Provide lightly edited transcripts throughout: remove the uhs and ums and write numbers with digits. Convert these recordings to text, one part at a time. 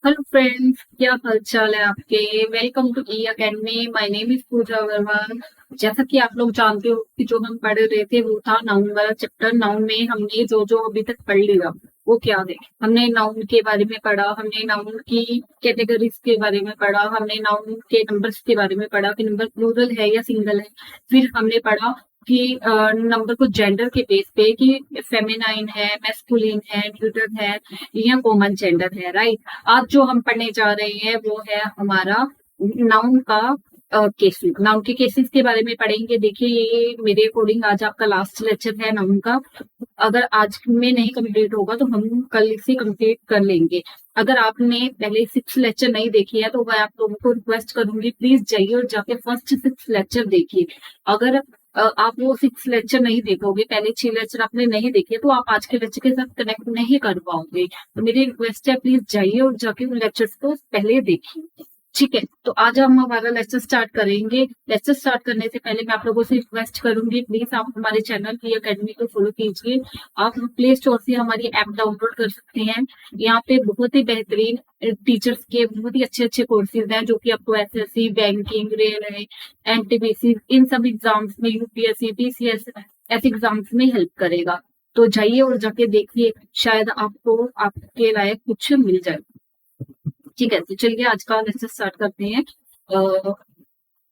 Hello friends, क्या हाल चाल है आपके। Welcome to E academy. My name is Pooja Agarwal. जैसा कि आप लोग जानते हो कि जो हम पढ़ रहे थे वो था नाउन वाला चैप्टर। नाउन में हमने जो जो अभी तक पढ़ लिया वो क्या है। हमने नाउन के बारे में पढ़ा, हमने नाउन की कैटेगरीज के बारे में पढ़ा, हमने नाउन के नंबर्स के बारे में पढ़ा कि नंबर प्लूरल है या सिंगल है। फिर हमने पढ़ा कि नंबर को जेंडर के बेस पे कि फेमिनाइन है, मैस्कुलिन है, न्यूट्रल है या कॉमन जेंडर है, राइट। आज जो हम पढ़ने जा रहे हैं वो है हमारा नाउन का केसेस। नाउन के केसेस के बारे में पढ़ेंगे। देखिए, ये मेरे अकॉर्डिंग आज आपका लास्ट लेक्चर है नाउन का। अगर आज में नहीं कंप्लीट होगा तो हम कल इसे कंप्लीट कर लेंगे। अगर आपने पहले 6 लेक्चर नहीं देखे है तो मैं आप लोगों को रिक्वेस्ट करूंगी, प्लीज जाइए और जाके फर्स्ट 6 लेक्चर देखिए। अगर आप वो 6 लेक्चर नहीं देखोगे, पहले 6 लेक्चर आपने नहीं देखे, तो आप आज के लेक्चर के साथ कनेक्ट नहीं कर पाओगे। तो मेरी रिक्वेस्ट है, प्लीज जाइए और जाके उन लेक्चर्स को पहले देखिए। ठीक है, तो आज हम हमारा लेक्चर स्टार्ट करेंगे। लेक्चर स्टार्ट करने से पहले मैं आप लोगों से रिक्वेस्ट करूंगी, प्लीज आप हमारे चैनल की अकेडमी को फॉलो कीजिए। आप प्ले स्टोर से हमारी ऐप डाउनलोड कर सकते हैं। यहाँ पे बहुत ही बेहतरीन टीचर्स के बहुत ही अच्छे अच्छे कोर्सेज हैं जो कि आपको एसएससी, बैंकिंग, रेलवे, एनटीपीसी, इन सब एग्जाम्स में, यूपीएससी, पीसीएस ऐसे एग्जाम्स में हेल्प करेगा। तो जाइए और जाके देखिए, शायद आपको आपके लायक कुछ मिल जाए। ठीक है, तो चलिए आज का लेक्चर स्टार्ट करते हैं।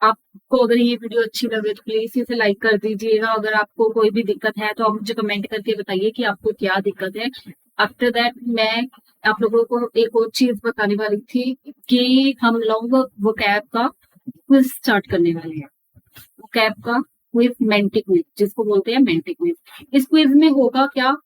आपको अगर ये वीडियो अच्छी लगे तो प्लीज इसे लाइक कर दीजिएगा। अगर आपको कोई भी दिक्कत है तो आप मुझे कमेंट करके बताइए कि आपको क्या दिक्कत है। आफ्टर दैट मैं आप लोगों को एक और चीज बताने वाली थी कि हम लोग वो कैब का क्विज स्टार्ट करने वाले हैं। वो कैब का क्विज, मेंटी क्विज जिसको बोलते हैं, मेंटी क्विज। इस क्विज में होगा क्या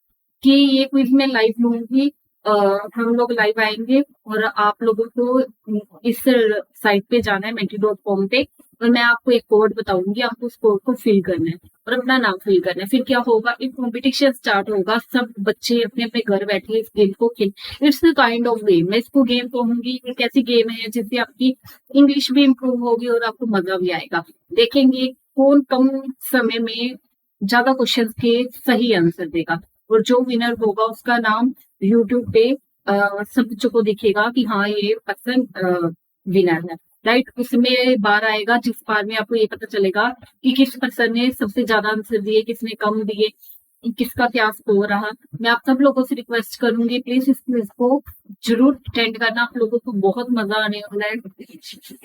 कि ये क्विज में लाइव लूंगी। हम लोग लाइव आएंगे और आप लोगों को इस साइट पे जाना है, menti.com पे, और मैं आपको एक कोड बताऊंगी, आपको उस कोड को फिल करना है और अपना नाम फिल करना है। फिर क्या होगा, एक कॉम्पिटिशन स्टार्ट होगा। सब बच्चे अपने अपने घर बैठे इस गेम को खेल। इट्स काइंड ऑफ गेम, मैं इसको गेम कहूंगी। एक ऐसी गेम है जिससे आपकी इंग्लिश भी इम्प्रूव होगी और आपको मजा भी आएगा। देखेंगे कौन कम समय में ज्यादा क्वेश्चन के सही आंसर देगा, और जो विनर होगा उसका नाम यूट्यूब पे सब बच्चों को दिखेगा कि हाँ ये पर्सन विनर है, राइट। उसमें बार आएगा जिस बार में आपको ये पता चलेगा कि किस पर्सन ने सबसे ज्यादा आंसर दिए, किसने कम दिए, किसका क्या स्कोर रहा। मैं आप सब लोगों से रिक्वेस्ट करूंगी, प्लीज इस क्विज को जरूर अटेंड करना। आप लोगों को बहुत मजा आने वाला है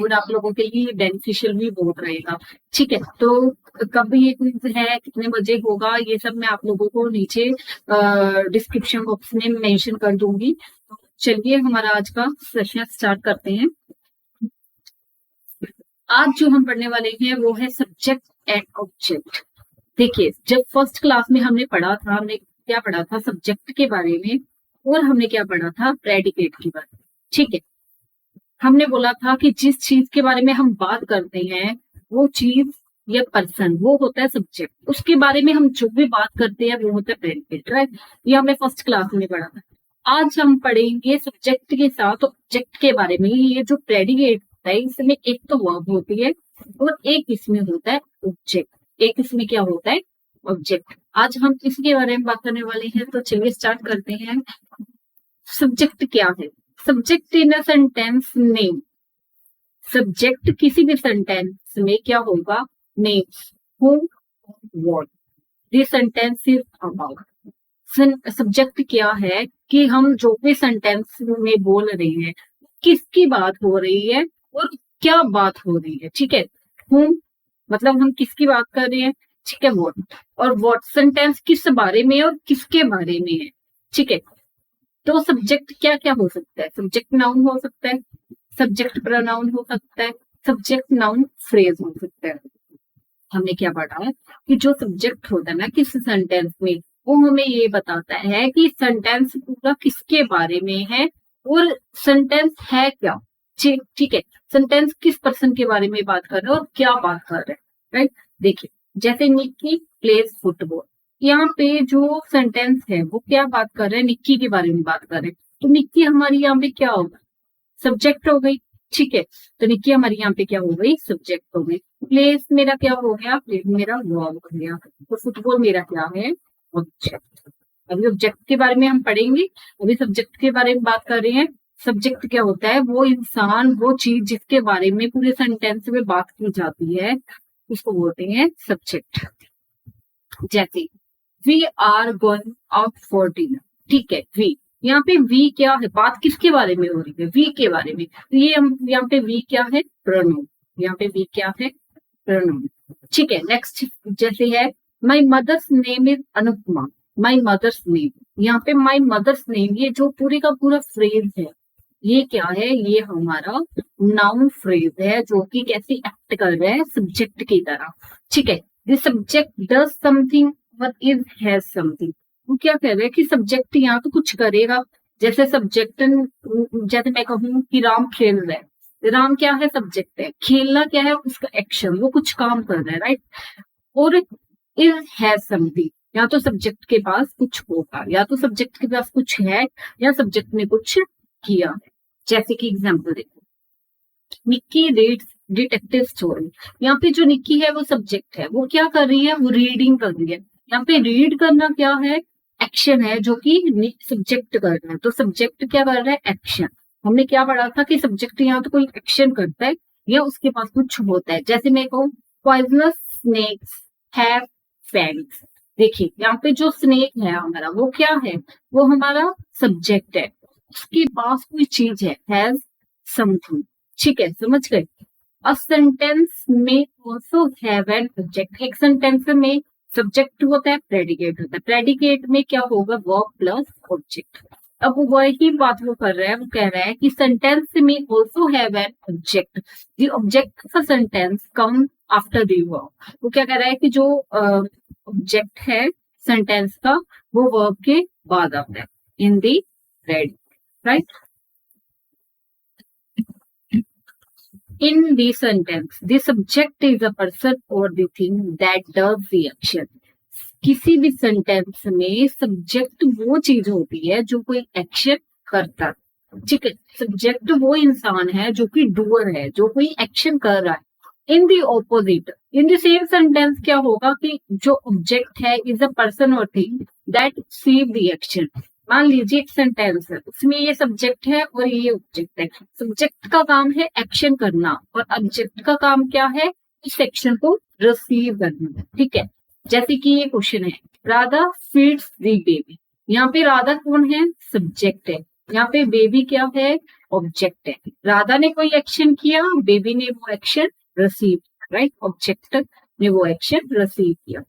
और आप लोगों के लिए बेनिफिशियल भी बहुत रहेगा। ठीक है, तो कब ये क्विज है, कितने बजे होगा, ये सब मैं आप लोगों को नीचे डिस्क्रिप्शन बॉक्स में मेंशन कर दूंगी। तो चलिए हमारा आज का सेशन स्टार्ट करते हैं। आज जो हम पढ़ने वाले हैं वो है सब्जेक्ट एंड ऑब्जेक्ट। देखिए, जब फर्स्ट क्लास में हमने पढ़ा था, हमने क्या पढ़ा था, सब्जेक्ट के बारे में, और हमने क्या पढ़ा था, प्रेडिकेट के बारे में। ठीक है, हमने बोला था कि जिस चीज के बारे में हम बात करते हैं वो चीज या पर्सन वो होता है सब्जेक्ट। उसके बारे में हम जो भी बात करते हैं वो होता है प्रेडिकेट, राइट। ये हमने फर्स्ट क्लास में पढ़ा था। आज हम पढ़ेंगे सब्जेक्ट के साथ ऑब्जेक्ट के बारे में। ये जो प्रेडिकेट होता है इसमें एक तो वर्ब होती है और एक इसमें होता है ऑब्जेक्ट। एक इसमें क्या होता है, ऑब्जेक्ट। आज हम इसके बारे में बात करने वाले हैं, तो चलिए स्टार्ट करते हैं। सब्जेक्ट क्या है, subject in a sentence name. Subject किसी भी सेंटेंस में क्या होगा, names, who, what. This sentence is about. Subject क्या है कि हम जो भी सेंटेंस में बोल रहे हैं किसकी बात हो रही है और क्या बात हो रही है। ठीक है, हु मतलब हम किसकी बात कर रहे हैं, ठीक है, व्हाट। और व्हाट सेंटेंस किस बारे में और किसके बारे में है। ठीक है, तो सब्जेक्ट क्या क्या हो सकता है, सब्जेक्ट नाउन हो सकता है, सब्जेक्ट प्रोनाउन हो सकता है, सब्जेक्ट नाउन फ्रेज हो सकता है। हमने क्या पढ़ा है कि जो सब्जेक्ट होता है ना किस सेंटेंस में, वो हमें ये बताता है कि सेंटेंस पूरा किसके बारे में है और सेंटेंस है क्या। ठीक है, सेंटेंस किस पर्सन के बारे में बात कर रहे हो और क्या बात कर रहे हैं, राइट। देखिए, जैसे निक्की प्लेज फुटबॉल, यहाँ पे जो सेंटेंस है वो क्या बात कर रहे हैं, निक्की के बारे में बात कर रहे हैं। तो निक्की हमारी यहाँ पे क्या होगा, सब्जेक्ट हो गई। ठीक है, तो निक्की हमारी यहाँ पे क्या हो गई, सब्जेक्ट हो गई। प्लेस मेरा क्या हो गया, प्लेस मेरा वर्ब हो गया। तो फुटबॉल मेरा क्या है, ऑब्जेक्ट। अभी ऑब्जेक्ट के बारे में हम पढ़ेंगे, अभी सब्जेक्ट के बारे में बात कर रहे हैं। सब्जेक्ट क्या होता है? वो इंसान, वो चीज जिसके बारे में पूरे सेंटेंस में बात की जाती है, उसको बोलते हैं सब्जेक्ट। जैसे we are going out for dinner, ठीक है, वी, यहाँ पे वी क्या है? बात किसके बारे में हो रही है? वी के बारे में। तो ये हम यहाँ पे वी क्या है? प्रोनाउन। यहाँ पे वी क्या है? प्रोनाउन। ठीक है, नेक्स्ट जैसे है my mother's name is Anupama, my mother's name, यहाँ पे माई मदर्स नेम, ये जो पूरी का पूरा फ्रेज है, ये क्या है? ये हमारा नाउन फ्रेज है जो कि कैसे एक्ट कर रहा है? सब्जेक्ट की तरह। ठीक है, द सब्जेक्ट डज समथिंग और इज हैज समथिंग। वो क्या कह रहा है कि सब्जेक्ट यहाँ तो कुछ करेगा। जैसे सब्जेक्ट, जैसे मैं कहूँ कि राम खेल रहा है, राम क्या है? सब्जेक्ट है। खेलना क्या है? उसका एक्शन, वो कुछ काम कर रहा है, राइट। और इज हैज समथिंग, या तो सब्जेक्ट के पास कुछ होगा, या तो सब्जेक्ट के पास कुछ है, या सब्जेक्ट ने कुछ किया है। जैसे कि एग्जाम्पल देखो, निक्की रीड्स डिटेक्टिव स्टोरी, यहाँ पे जो निक्की है वो सब्जेक्ट है, वो क्या कर रही है? वो रीडिंग कर रही है। यहाँ पे रीड करना क्या है? एक्शन है जो कि सब्जेक्ट कर रहा है। तो सब्जेक्ट क्या कर रहा है? एक्शन। हमने क्या पढ़ा था कि सब्जेक्ट यहाँ तो कोई एक्शन करता है या उसके पास कुछ होता है। जैसे मैं कहूँ पॉइजनस स्नेक्स हैव फैंग्स, देखिए यहाँ पे जो स्नेक है हमारा, वो क्या है? वो हमारा सब्जेक्ट है, उसके पास कोई चीज है, हैज समथिंग। ठीक है, समझ गए। अ सेंटेंस में ऑल्सो हैव एन ऑब्जेक्ट, एक सेंटेंस में सब्जेक्ट होता है, प्रेडिकेट होता है। प्रेडिकेट में क्या होगा? Verb plus object. अब वही बात वो कर रहा है, वो कह रहा है कि सेंटेंस में also have an object, the object का sentence come after the verb. वो क्या कह रहा है कि जो ऑब्जेक्ट है सेंटेंस का, वो वर्ब के बाद आता है in the red, right. In the sentence, the subject is a person or the thing that does the action. किसी भी सेंटेंस में सब्जेक्ट वो चीज होती है जो कोई एक्शन करता है। ठीक है, सब्जेक्ट वो इंसान है जो कि डूअर है, जो कोई एक्शन कर रहा है। In the opposite, in the same sentence क्या होगा कि जो ऑब्जेक्ट है इज अ पर्सन और thing that receive the action. मान लीजिए एक सेंटेंस है, उसमें ये सब्जेक्ट है और ये ऑब्जेक्ट है। सब्जेक्ट का काम है एक्शन करना और ऑब्जेक्ट का काम क्या है? उस एक्शन को रिसीव करना। ठीक है, जैसे कि ये क्वेश्चन है, राधा फीड्स द बेबी, यहाँ पे राधा कौन है? सब्जेक्ट है। यहाँ पे बेबी क्या है? ऑब्जेक्ट है। राधा ने कोई एक्शन किया, बेबी ने वो एक्शन रिसीव, राइट। ऑब्जेक्ट ने वो एक्शन रिसीव किया।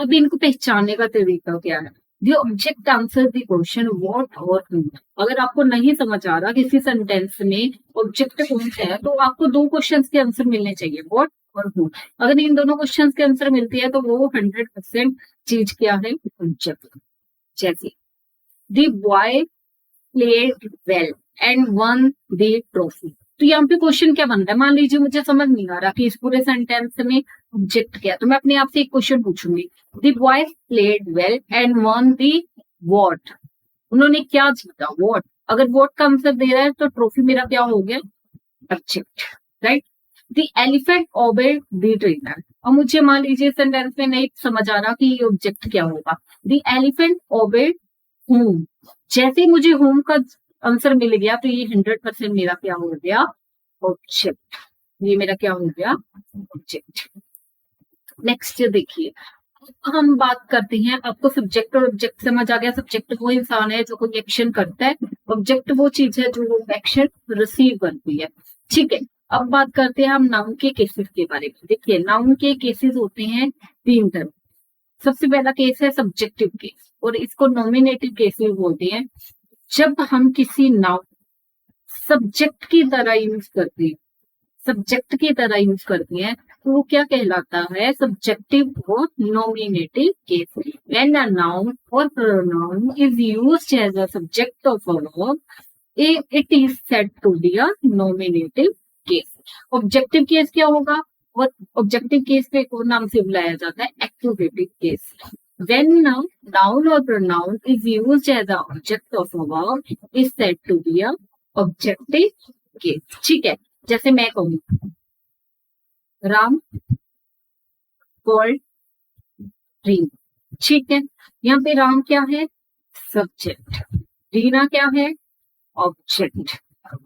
अब इनको पहचानने का तरीका क्या है? The object answers the question what और who। अगर आपको नहीं समझ आ रहा किसी सेंटेंस में ऑब्जेक्ट कौन सा है, तो आपको दो क्वेश्चंस के आंसर मिलने चाहिए, what और who। अगर इन दोनों क्वेश्चंस के आंसर मिलती है तो वो 100% चीज क्या है? ऑब्जेक्ट। जैसे the boy played well and won the trophy। तो यहाँ पे क्वेश्चन क्या बन रहा है? मान लीजिए मुझे समझ नहीं आ रहा कि इस पूरे सेंटेंस में ऑब्जेक्ट क्या है, तो मैं अपने आप से एक क्वेश्चन पूछूंगी, the boys played well and one the what, उन्होंने क्या जीता? वॉट। अगर वॉट का आंसर दे रहा है तो ट्रॉफी मेरा क्या हो गया? Object, right. The elephant obeyed the trainer. और मुझे मान लीजिए सेंटेंस में नहीं समझ आ रहा कि ये ऑब्जेक्ट क्या होगा। द एलिफेंट ओबेड होम, जैसे मुझे होम का आंसर मिल गया तो ये 100% मेरा क्या हो गया? ऑब्जेक्ट। ये मेरा क्या हो गया? ऑब्जेक्ट। नेक्स्ट देखिए, हम बात करते हैं, आपको सब्जेक्ट और ऑब्जेक्ट समझ आ गया। सब्जेक्ट वो इंसान है जो कोई एक्शन करता है, ऑब्जेक्ट वो चीज है जो एक्शन रिसीव करती है। ठीक है, अब बात करते हैं हम नाउन के केसेस के बारे में। देखिए, नाउन के केसेस होते हैं 3 तरह। सबसे पहला केस है सब्जेक्टिव केस और इसको नॉमिनेटिव केसेस बोलते हैं। जब हम किसी नाउन सब्जेक्ट की तरह यूज करते हैं, सब्जेक्ट की तरह यूज करते हैं, तो वो क्या कहलाता है? सब्जेक्टिव और nominative case. When a noun और pronoun is used as a subject of a verb, it is said to be a nominative case. Objective case क्या होगा? और ऑब्जेक्टिव केस को एक और नाम से बुलाया जाता है accusative case. When a noun or pronoun is used as an object of a verb, is said to be a objective case। ठीक है, जैसे मैं कहूँ राम कॉल्ड रीना, ठीक है, यहाँ पे राम क्या है? सब्जेक्ट। रीना क्या है? ऑब्जेक्ट।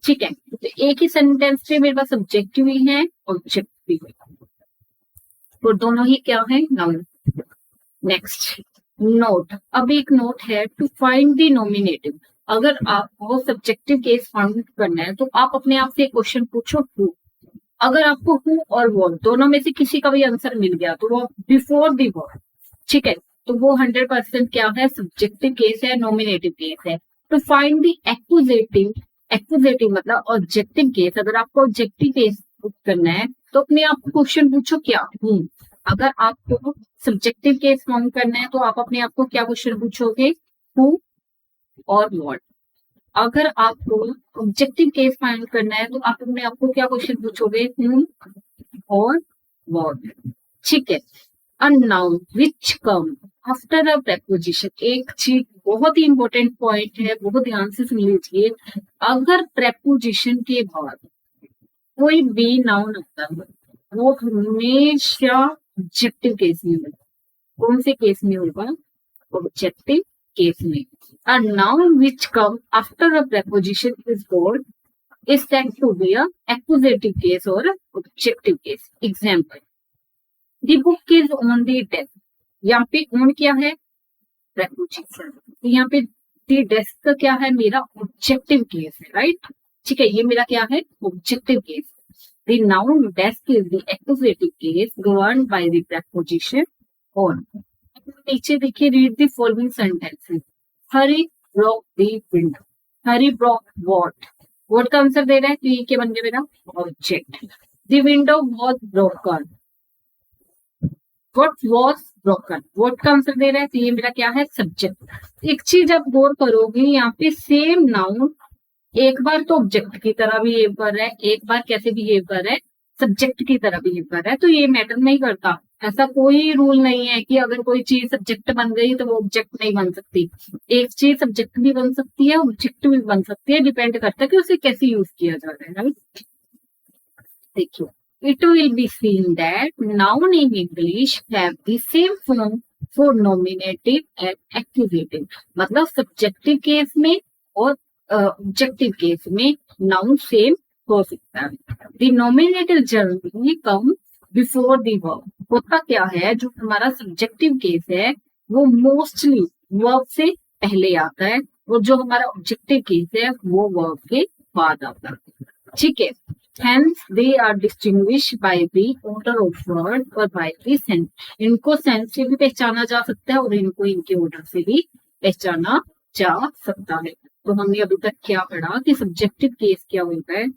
ठीक है, तो एक ही सेंटेंस पे मेरे पास सब्जेक्ट भी है ऑब्जेक्ट भी है, तो दोनों ही क्या है, नाउन। नेक्स्ट नोट, अब एक नोट है, टू फाइंड द नॉमिनेटिव। अगर आपको सब्जेक्टिव केस फाइंड करना है तो आप अपने आप से क्वेश्चन पूछो हु। अगर आपको हु और वॉट दोनों में से किसी का भी आंसर मिल गया तो वो बिफोर दी वर्ड, ठीक है, तो वो 100% क्या है, सब्जेक्टिव केस है, नॉमिनेटिव केस है। To find the accusative, accusative मतलब ऑब्जेक्टिव केस, अगर आपको ऑब्जेक्टिव केस करना है तो अपने आप को क्वेश्चन पूछो क्या हूं। अगर आपको सब्जेक्टिव केस फाउंड करना है तो आप अपने आप को क्या क्वेश्चन पूछोगे, हु और व्हाट। अगर आपको ऑब्जेक्टिव केस फाइंड करना है तो आप अपने आप को क्या क्वेश्चन पूछोगे, हु और व्हाट। ठीक है, a noun which come after a preposition, एक चीज बहुत ही इंपॉर्टेंट पॉइंट है, बहुत ध्यान से सुन लीजिए। अगर प्रेपोजिशन के बाद कोई भी नाउन आता है वो हमेशा ऑब्जेक्टिव केस में होगा। कौन से केस में होगा, ऑब्जेक्टिव केस में। A noun which come after a preposition is called, is said to be a accusative case or objective case. Example, the book is on the desk. यहाँ पे on क्या है, preposition, तो यहाँ पे the desk का क्या है, मेरा ऑब्जेक्टिव केस है, राइट। ठीक है, ये मेरा क्या है, objective case. The noun desk is the accusative case governed by the preposition on. नीचे देखिए, read the following sentences. Hurry broke the window. Hurry broke what? Vote का आंसर दे रहा है तो ये क्या बन गया मेरा, object. The window was broken, what was broken, vote का आंसर दे रहा है तो ये मेरा क्या है, सब्जेक्ट। एक चीज आप गौर करोगे, यहाँ पे सेम नाउन एक बार तो ऑब्जेक्ट की तरह बिहेव कर रहा है, एक बार कैसे बिहेव कर रहा है, सब्जेक्ट की तरह बिहेव कर रहा है, तो ये मैटर नहीं करता। ऐसा कोई रूल नहीं है कि अगर कोई चीज सब्जेक्ट बन गई तो वो ऑब्जेक्ट नहीं बन सकती। एक चीज सब्जेक्ट भी बन सकती है, ऑब्जेक्ट भी बन सकती है, डिपेंड करता है कि उसे कैसे यूज किया जा रहा है, राइट। देखिए, it will be seen that noun in English have the same form for nominative and accusative, मतलब सब्जेक्टिव केस में और ऑब्जेक्टिव केस में नाउन सेम हो सकता है। The nominative generally come before the verb, होता क्या है, जो हमारा सब्जेक्टिव केस है वो मोस्टली वर्ब से पहले आता है, और जो हमारा ऑब्जेक्टिव केस है वो वर्ब के बाद आता है। ठीक है, hence they are distinguished by the order of word और by the sense. इनको सेंस से भी पहचाना जा सकता है और इनको इनके ऑर्डर से भी पहचाना जा सकता है। तो हमने अभी तक क्या पढ़ा कि सब्जेक्टिव केस क्या होता है,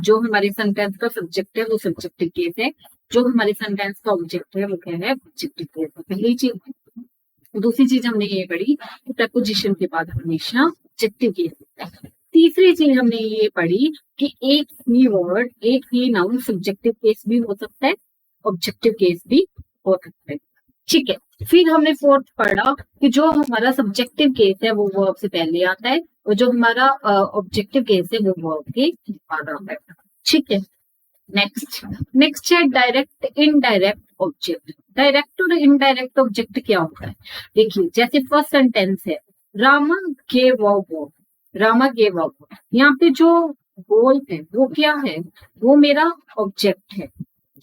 जो हमारे सेंटेंस का सब्जेक्ट है वो सब्जेक्टिव केस है, जो हमारे सेंटेंस का ऑब्जेक्ट है वो क्या है, ऑब्जेक्टिव केस है, पहली चीज। दूसरी चीज हमने ये पढ़ी कि प्रेपोजिशन के बाद हमेशा ऑब्जेक्टिव केस होता है। तीसरी चीज हमने ये पढ़ी कि एक ही वर्ड, एक ही नाउन सब्जेक्टिव केस भी हो सकता है, ऑब्जेक्टिव केस भी हो सकता है। ठीक है, फिर हमने फोर्थ पढ़ा कि जो हमारा सब्जेक्टिव केस है वो वर्ब से पहले आता है, और जो हमारा ऑब्जेक्टिव केस है वो वर्ब के बाद आता है। ठीक है, नेक्स्ट है डायरेक्ट इनडायरेक्ट ऑब्जेक्ट। डायरेक्ट और इनडायरेक्ट ऑब्जेक्ट क्या होता है, देखिए जैसे फर्स्ट सेंटेंस है, Rama gave a ball, Rama gave a ball, यहाँ पे जो बॉल है वो क्या है, वो मेरा ऑब्जेक्ट है।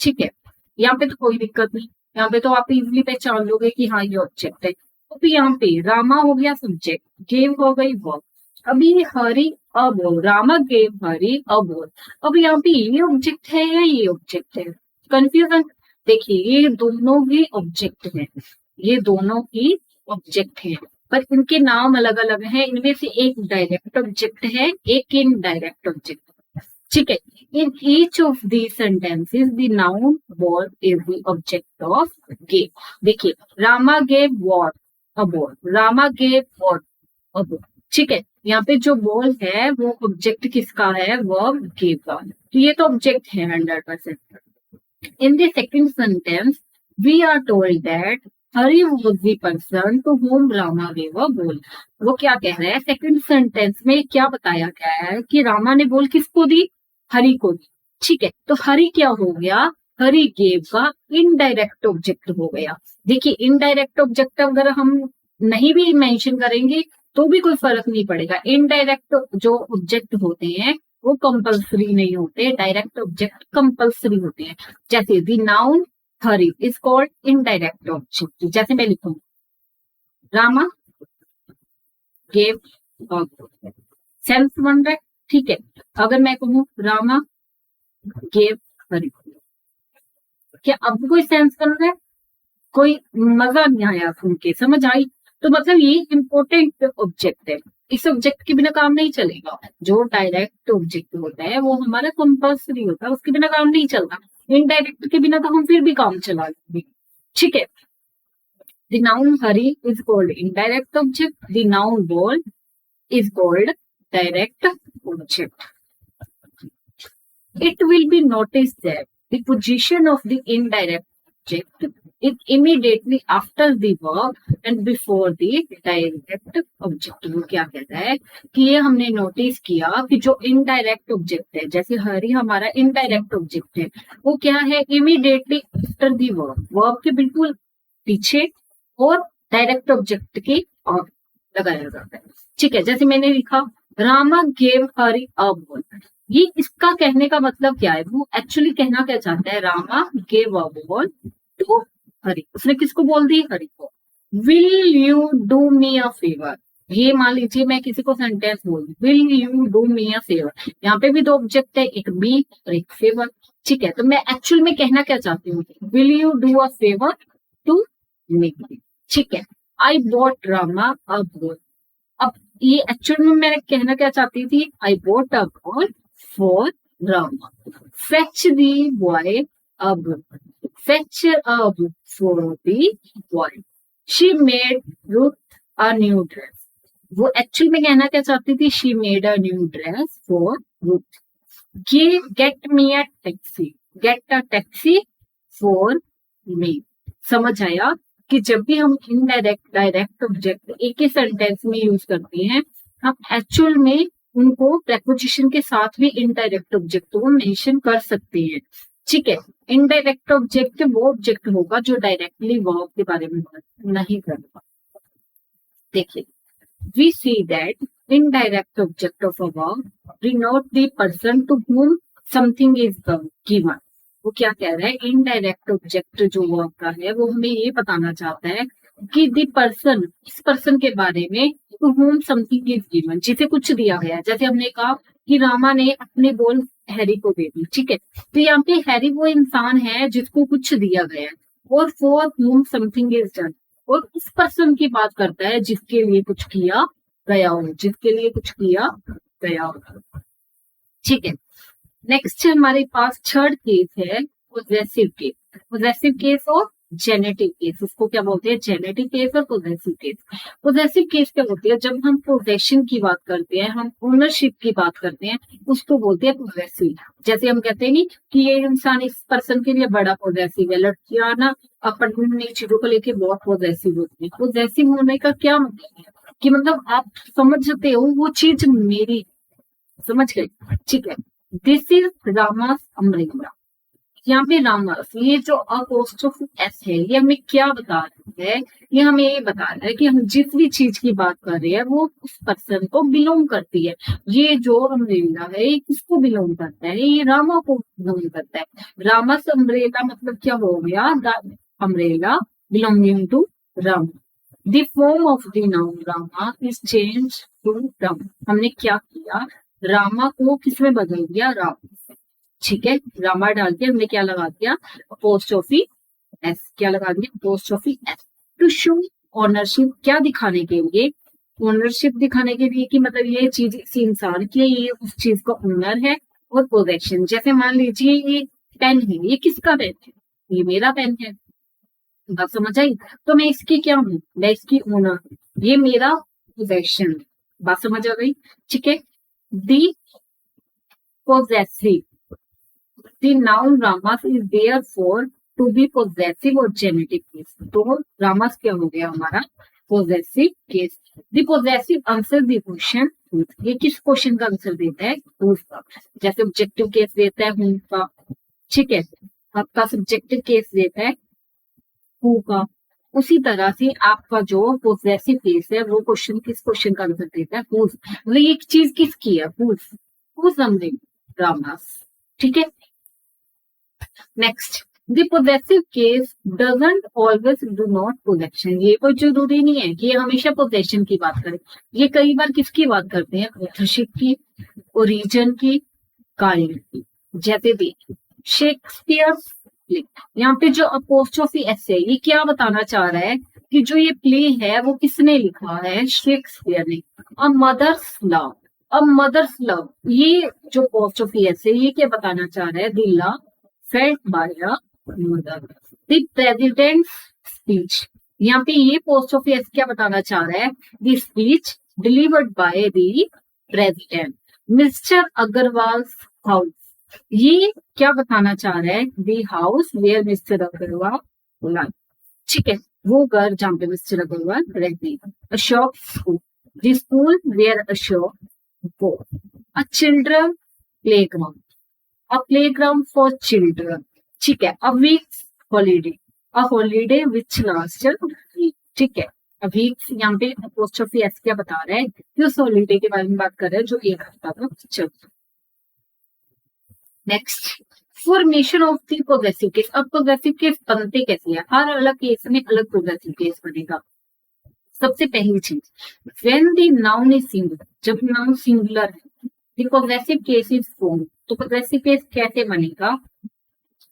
ठीक है, यहाँ पे तो कोई दिक्कत नहीं, यहाँ पे तो आप इजिली पहचान लोगे कि हाँ ये ऑब्जेक्ट है। तो यहाँ पे रामा हो गया सब्जेक्ट, गेव हो गई वर्ब, अभी Hari a ball, Rama gave Hari a ball, अब यहाँ पे ये ऑब्जेक्ट है या ये ऑब्जेक्ट है, कंफ्यूजन। देखिए ये दोनों ही ऑब्जेक्ट हैं, ये दोनों ही ऑब्जेक्ट हैं, पर इनके नाम अलग अलग हैं। इनमें से एक डायरेक्ट ऑब्जेक्ट है, एक इनडायरेक्ट ऑब्जेक्ट। ठीक है, in each of the sentences the noun ball is the object of gave. देखिए, Rama gave what a ball, Rama gave what a ball. ठीक है, यहाँ पे जो बॉल है वो ऑब्जेक्ट किसका है, वर्ब गेव का, तो ये तो ऑब्जेक्ट है 100%। In the second sentence, we are told that Hari was the person to whom Rama gave a ball. वो क्या कह रहा है, सेकंड सेंटेंस में क्या बताया गया है कि रामा ने बॉल किसको दी, हरि को दी। ठीक है, तो हरि क्या हो गया, हरि गेव का इनडायरेक्ट ऑब्जेक्ट हो गया। देखिए इनडायरेक्ट ऑब्जेक्ट अगर हम नहीं भी मेंशन करेंगे तो भी कोई फर्क नहीं पड़ेगा। इनडायरेक्ट जो ऑब्जेक्ट होते हैं वो कंपल्सरी नहीं होते, डायरेक्ट ऑब्जेक्ट कंपल्सरी होते हैं। जैसे the noun Hari is called indirect object. जैसे मैं लिखूं रामा गेव सेंस बन रहा है, ठीक है। अगर मैं कहूँ रामा गेव हरी, क्या अब कोई सेंस बन रहा है? कोई मजा नहीं आया सुन के, समझ आई? तो मतलब ये इंपॉर्टेंट ऑब्जेक्ट है, इस ऑब्जेक्ट के बिना काम नहीं चलेगा। जो डायरेक्ट ऑब्जेक्ट होता है वो हमारा कंपल्सरी होता है, उसके बिना काम नहीं चलता। इनडायरेक्ट के बिना तो हम फिर भी काम चला लेंगे, ठीक है। The noun Hari is called indirect object, the noun ball is called direct object. It will be noticed that the position of the indirect object is immediately after the verb and before the direct object. वो क्या कहता है कि ये हमने notice किया कि जो इनडायरेक्ट ऑब्जेक्ट है, जैसे हरी हमारा इनडायरेक्ट ऑब्जेक्ट है, वो क्या है? Immediately after the verb, verb के बिल्कुल पीछे और डायरेक्ट ऑब्जेक्ट के और लगाया जाता है, ठीक है। जैसे मैंने लिखा Rama gave Hari a ball, ये इसका कहने का मतलब क्या है? वो एक्चुअली कहना क्या चाहता है? Rama gave a ball to Hari, उसने किसको बोल दी? हरी को। Will you do me a favour, ये मान लीजिए मैं किसी को सेंटेंस बोल दी, will you do me a favour, यहाँ पे भी दो ऑब्जेक्ट है, एक बी और एक फेवर, ठीक है। तो मैं एक्चुअल में कहना क्या चाहती हूँ? Will you do a favour to me, ठीक है। I bought Rama a ball, अब ये एक्चुअल में मैं कहना क्या चाहती थी? I bought a ball for Rama. Fetch the boy a book, fetch a book for the boy. She made Ruth a new dress, वो एक्चुअल में कहना क्या चाहती थी? She made a new dress for Ruth. Get me a taxi, get a taxi for me. समझ आया कि जब भी हम इनडायरेक्ट डायरेक्ट ऑब्जेक्ट एक ही सेंटेंस में यूज करते हैं, हम एक्चुअल में उनको प्रेपोजिशन के साथ भी इनडायरेक्ट ऑब्जेक्ट को मेंशन कर सकते हैं, ठीक है। इनडायरेक्ट ऑब्जेक्ट वो ऑब्जेक्ट होगा जो डायरेक्टली वर्ब के बारे में बात नहीं करता। देखिए, we see that indirect object of a verb denote the person to whom something is given. वो क्या कह रहा है? इनडायरेक्ट ऑब्जेक्ट जो वर्ब का है वो हमें ये बताना चाहता है कि द पर्सन, इस पर्सन के बारे में, to whom something is given, जिसे कुछ दिया गया है। जैसे हमने कहा कि रामा ने अपने बॉल हैरी को दे दी, ठीक है। तो यहाँ पे हैरी वो इंसान है जिसको कुछ दिया गया है, और for whom something is done, और उस पर्सन की बात करता है जिसके लिए कुछ किया गया हो, जिसके लिए कुछ किया गया हो, ठीक है। नेक्स्ट हमारे पास थर्ड केस है पोजेसिव केस। पोजेसिव केस और जेनेटिव केस, उसको क्या बोलते हैं? जेनेटिव केस और पोजेसिव केस। पोजेसिव केस क्या होती है? जब हम पोजेशन की बात करते हैं, हम ओनरशिप की बात करते हैं, उसको बोलते हैं पोजेसिव। जैसे हम कहते हैं नहीं कि ये इंसान इस पर्सन के लिए बड़ा पोजेसिव है। लड़कियां ना अपनी चीजों को लेके बहुत पोजेसिव होती है। पोजेसिव होने का क्या मतलब है? कि मतलब आप समझते हो वो चीज मेरी, समझ गए, ठीक है। दिस इज रामास अम्ब्रेला, यहाँ पे रामास, ये जो अपोस्ट्रोफी एस है, ये हमें क्या बता रही है? ये हमें ये बता रहा है कि हम जिस भी चीज की बात कर रहे हैं वो उस पर्सन को बिलोंग करती है। ये जो अम्ब्रेला है ये किसको बिलोंग करता है? ये रामा को बिलोंग करता है। रामास अम्ब्रेला मतलब क्या हो गया? Umbrella belonging to Rama. The form of the noun Rama is changed to Ram. हमने क्या किया? रामा को किसमें बदल दिया? राम, ठीक है। रामा डाल के हमने क्या लगा दिया? अपोस्ट्रोफी एस, क्या लगा दिया? Apostrophe S. To show ownership, क्या दिखाने के लिए? ऑनरशिप दिखाने के लिए कि मतलब ये चीज इस इंसान की है, ये उस चीज का ओनर है। और पोजेशन, जैसे मान लीजिए ये पेन है, ये किसका पेन है? ये मेरा पेन है, बात समझ आई? तो मैं इसकी क्या हूँ? मैं इसकी ओनर हूँ, ये मेरा पोजेशन है, बात समझ आ गई, ठीक है। दी possessive, the noun ramas is therefore to be possessive और genetic case। तो ramas क्या हो गया हमारा? possessive case। the possessive answer the question, ये किस क्वेश्चन का आंसर देता है? whose का। जैसे ऑब्जेक्टिव केस देता है whom का, ठीक है। आपका सब्जेक्टिव केस देता है who का, उसी तरह से आपका जो पोजेसिव केस है वो क्वेश्चन किस क्वेश्चन का आंसर देता है, हुज। मतलब ये चीज किसकी है, हुज समथिंग, रामदास। ठीक है, next, the possessive case doesn't always do not possession. ये कोई जरूरी नहीं है कि ये हमेशा पोजेशन की बात करे, ये कई बार किसकी बात करते हैं, ऑथरशिप की, ओरिजिन की, कार्य की। जैसे देखिए शेक्सपियर प्ले, यहाँ पे जो अपोस्ट्रोफी एस है ये क्या बताना चाह रहा है कि जो ये प्ले है वो किसने लिखा है, शेक्सपियर ने। A mother's love, a mother's love, ये जो अपोस्ट्रोफी एस है ये क्या बताना चाह रहा है, the love felt by a mother. The president's speech, यहाँ पे ये अपोस्ट्रोफी एस क्या बताना चाह रहा है, the speech delivered by the president. Mister Agarwal house, ये क्या बताना चाह रहा है, the house where mister Agarwal live. ठीक है, वो घर जहाँ पे मिस्टर अग्रवाल रहते हैं। Ashok school, the school where Ashok go. A children playground, a playground for children. ठीक है, a week's holiday, a holiday which lasted week. ठीक है, अ वीक्स यहाँ पे अपोस्ट्रोफी एस क्या बता रहा है कि उस हॉलीडे के बारे में बात कर रहा है जो एक हफ्ता तक चल। Next, formation of the progressive case. अब प्रोग्रेसिव केस बनते कैसे हैं, हर अलग केस में अलग प्रोग्रेसिव केस बनेगा। सबसे पहली चीज, when the noun is singular, जब नाउन सिंगुलर है, the progressive case is form. तो प्रोग्रेसिव केस कैसे बनेगा,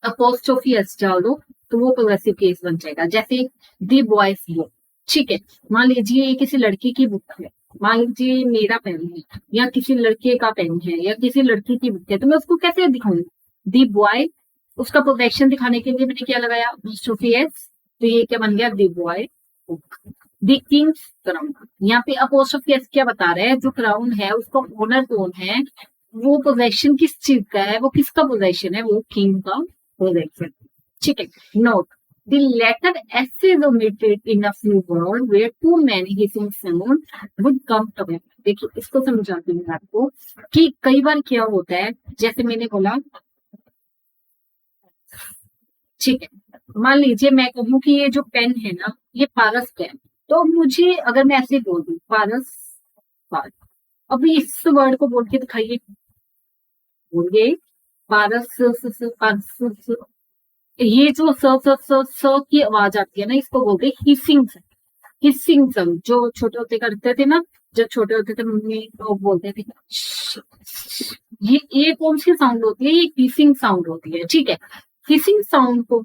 अपोस्ट्रोफी एस डाल दो तो वो प्रोग्रेसिव केस बन जाएगा। जैसे द बॉयज बुक, ठीक है, मान लीजिए ये किसी लड़की की बुक है, मान लीजिए मेरा पेन है या किसी लड़के का पेन है या किसी लड़की की बुक है, तो मैं उसको कैसे दिखाऊंगी, दी बॉय। उसका प्रोटेक्शन दिखाने के लिए मैंने क्या लगाया, अपोस्ट्रोफी एस, तो ये क्या बन गया, दी बॉय बुक। दी किंग्स क्राउन, यहाँ पे अपोस्ट्रोफी एस क्या बता रहा है, जो क्राउन है उसका ओनर कौन है, वो पोजेशन किस चीज का है, वो किसका पोजेशन है, वो किंग का पोजेशन। ठीक है, note, the letter S is omitted in a few words where too many hissing sounds would come together। देखिए इसको समझाती हूँ आपको कि कई बार क्या होता है, जैसे मैंने बोला, ठीक है, मान लीजिए मैं कहूँ कि ये जो पेन है ना ये पारस पेन, तो मुझे अगर मैं ऐसे बोल दूं पारस पारस, अभी इस वर्ड को बोल के दिखाइए, बोलिए पारस पारस। ये जो स की आवाज आती है ना इसको बोलते हैं हिसिंग। हिसिंग साउंड, जो छोटे होते करते थे ना, जब छोटे होते थे मम्मी लोग बोलते थे ये कौन सी साउंड होती है, ये हिसिंग साउंड होती है। ठीक है, हिसिंग साउंड को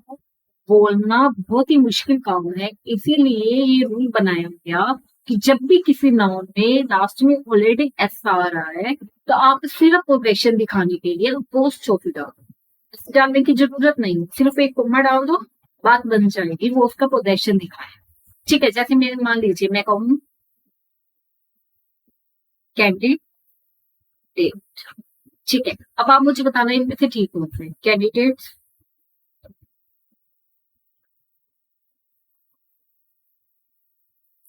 बोलना बहुत ही मुश्किल काम है, इसीलिए ये रूल बनाया गया कि जब भी किसी नाउन में लास्ट में ऑलरेडी एस आ रहा है तो आप सिर्फ प्रोग्रेशन दिखाने के लिए पोस्ट छोटी डालो, डालने की जरूरत नहीं, सिर्फ एक कोमा डाल दो, बात बन जाएगी, वो उसका पोजेशन दिखाए। ठीक है, जैसे मेरे मान लीजिए मैं कहूँ कैंडिडेट, ठीक है, अब आप मुझे बताना इनमें से ठीक कौन से कैंडिडेट,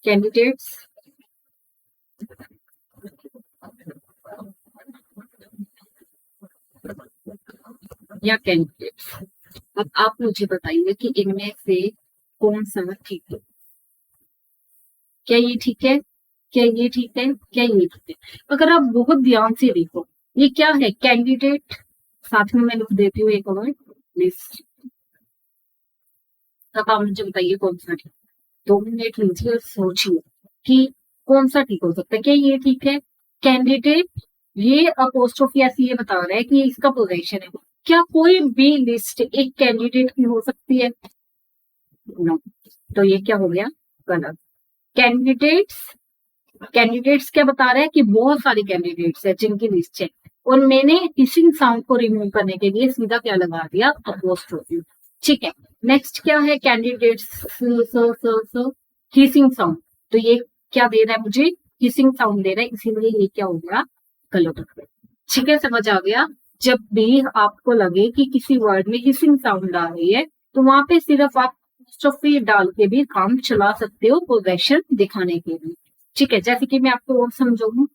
कैंडिडेट्स या कैंडिडेट्स। अब आप मुझे बताइए कि इनमें से कौन सा ठीक है, क्या ये ठीक है, क्या ये ठीक है, क्या ये ठीक है। अगर आप बहुत ध्यान से देखो ये क्या है, कैंडिडेट, साथ में मैं लिख देती हूँ एक और लिस्ट। अब आप मुझे बताइए कौन सा ठीक, 2 मिनट लीजिए और सोचिए कि कौन सा ठीक हो सकता है, क्या ये ठीक है, कैंडिडेट, ये अपोस्ट्रोफी ऐसी ये बता रहा है कि इसका पोजीशन है। क्या कोई भी लिस्ट एक कैंडिडेट की हो सकती है, नो, तो ये क्या हो गया, गलत। कैंडिडेट्स, कैंडिडेट्स क्या बता रहा है कि बहुत सारे कैंडिडेट्स है जिनकी लिस्ट है, और मैंने हिसिंग साउंड को रिमूव करने के लिए सीधा क्या लगा दिया, अपोस्ट्रोफी। ठीक है, नेक्स्ट क्या है, कैंडिडेट्स हिसिंग साउंड, तो ये क्या दे रहा है मुझे, हिसिंग साउंड दे रहा है, इसीलिए ये क्या हो गया, गलत हो गया। ठीक है, समझ आ गया। जब भी आपको लगे कि किसी वर्ड में हिसिंग साउंड आ रही है तो वहां पे सिर्फ आप अपोस्ट्रोफी डाल के भी काम चला सकते हो पोजेशन दिखाने के लिए। ठीक है, जैसे कि मैं आपको और समझाऊं,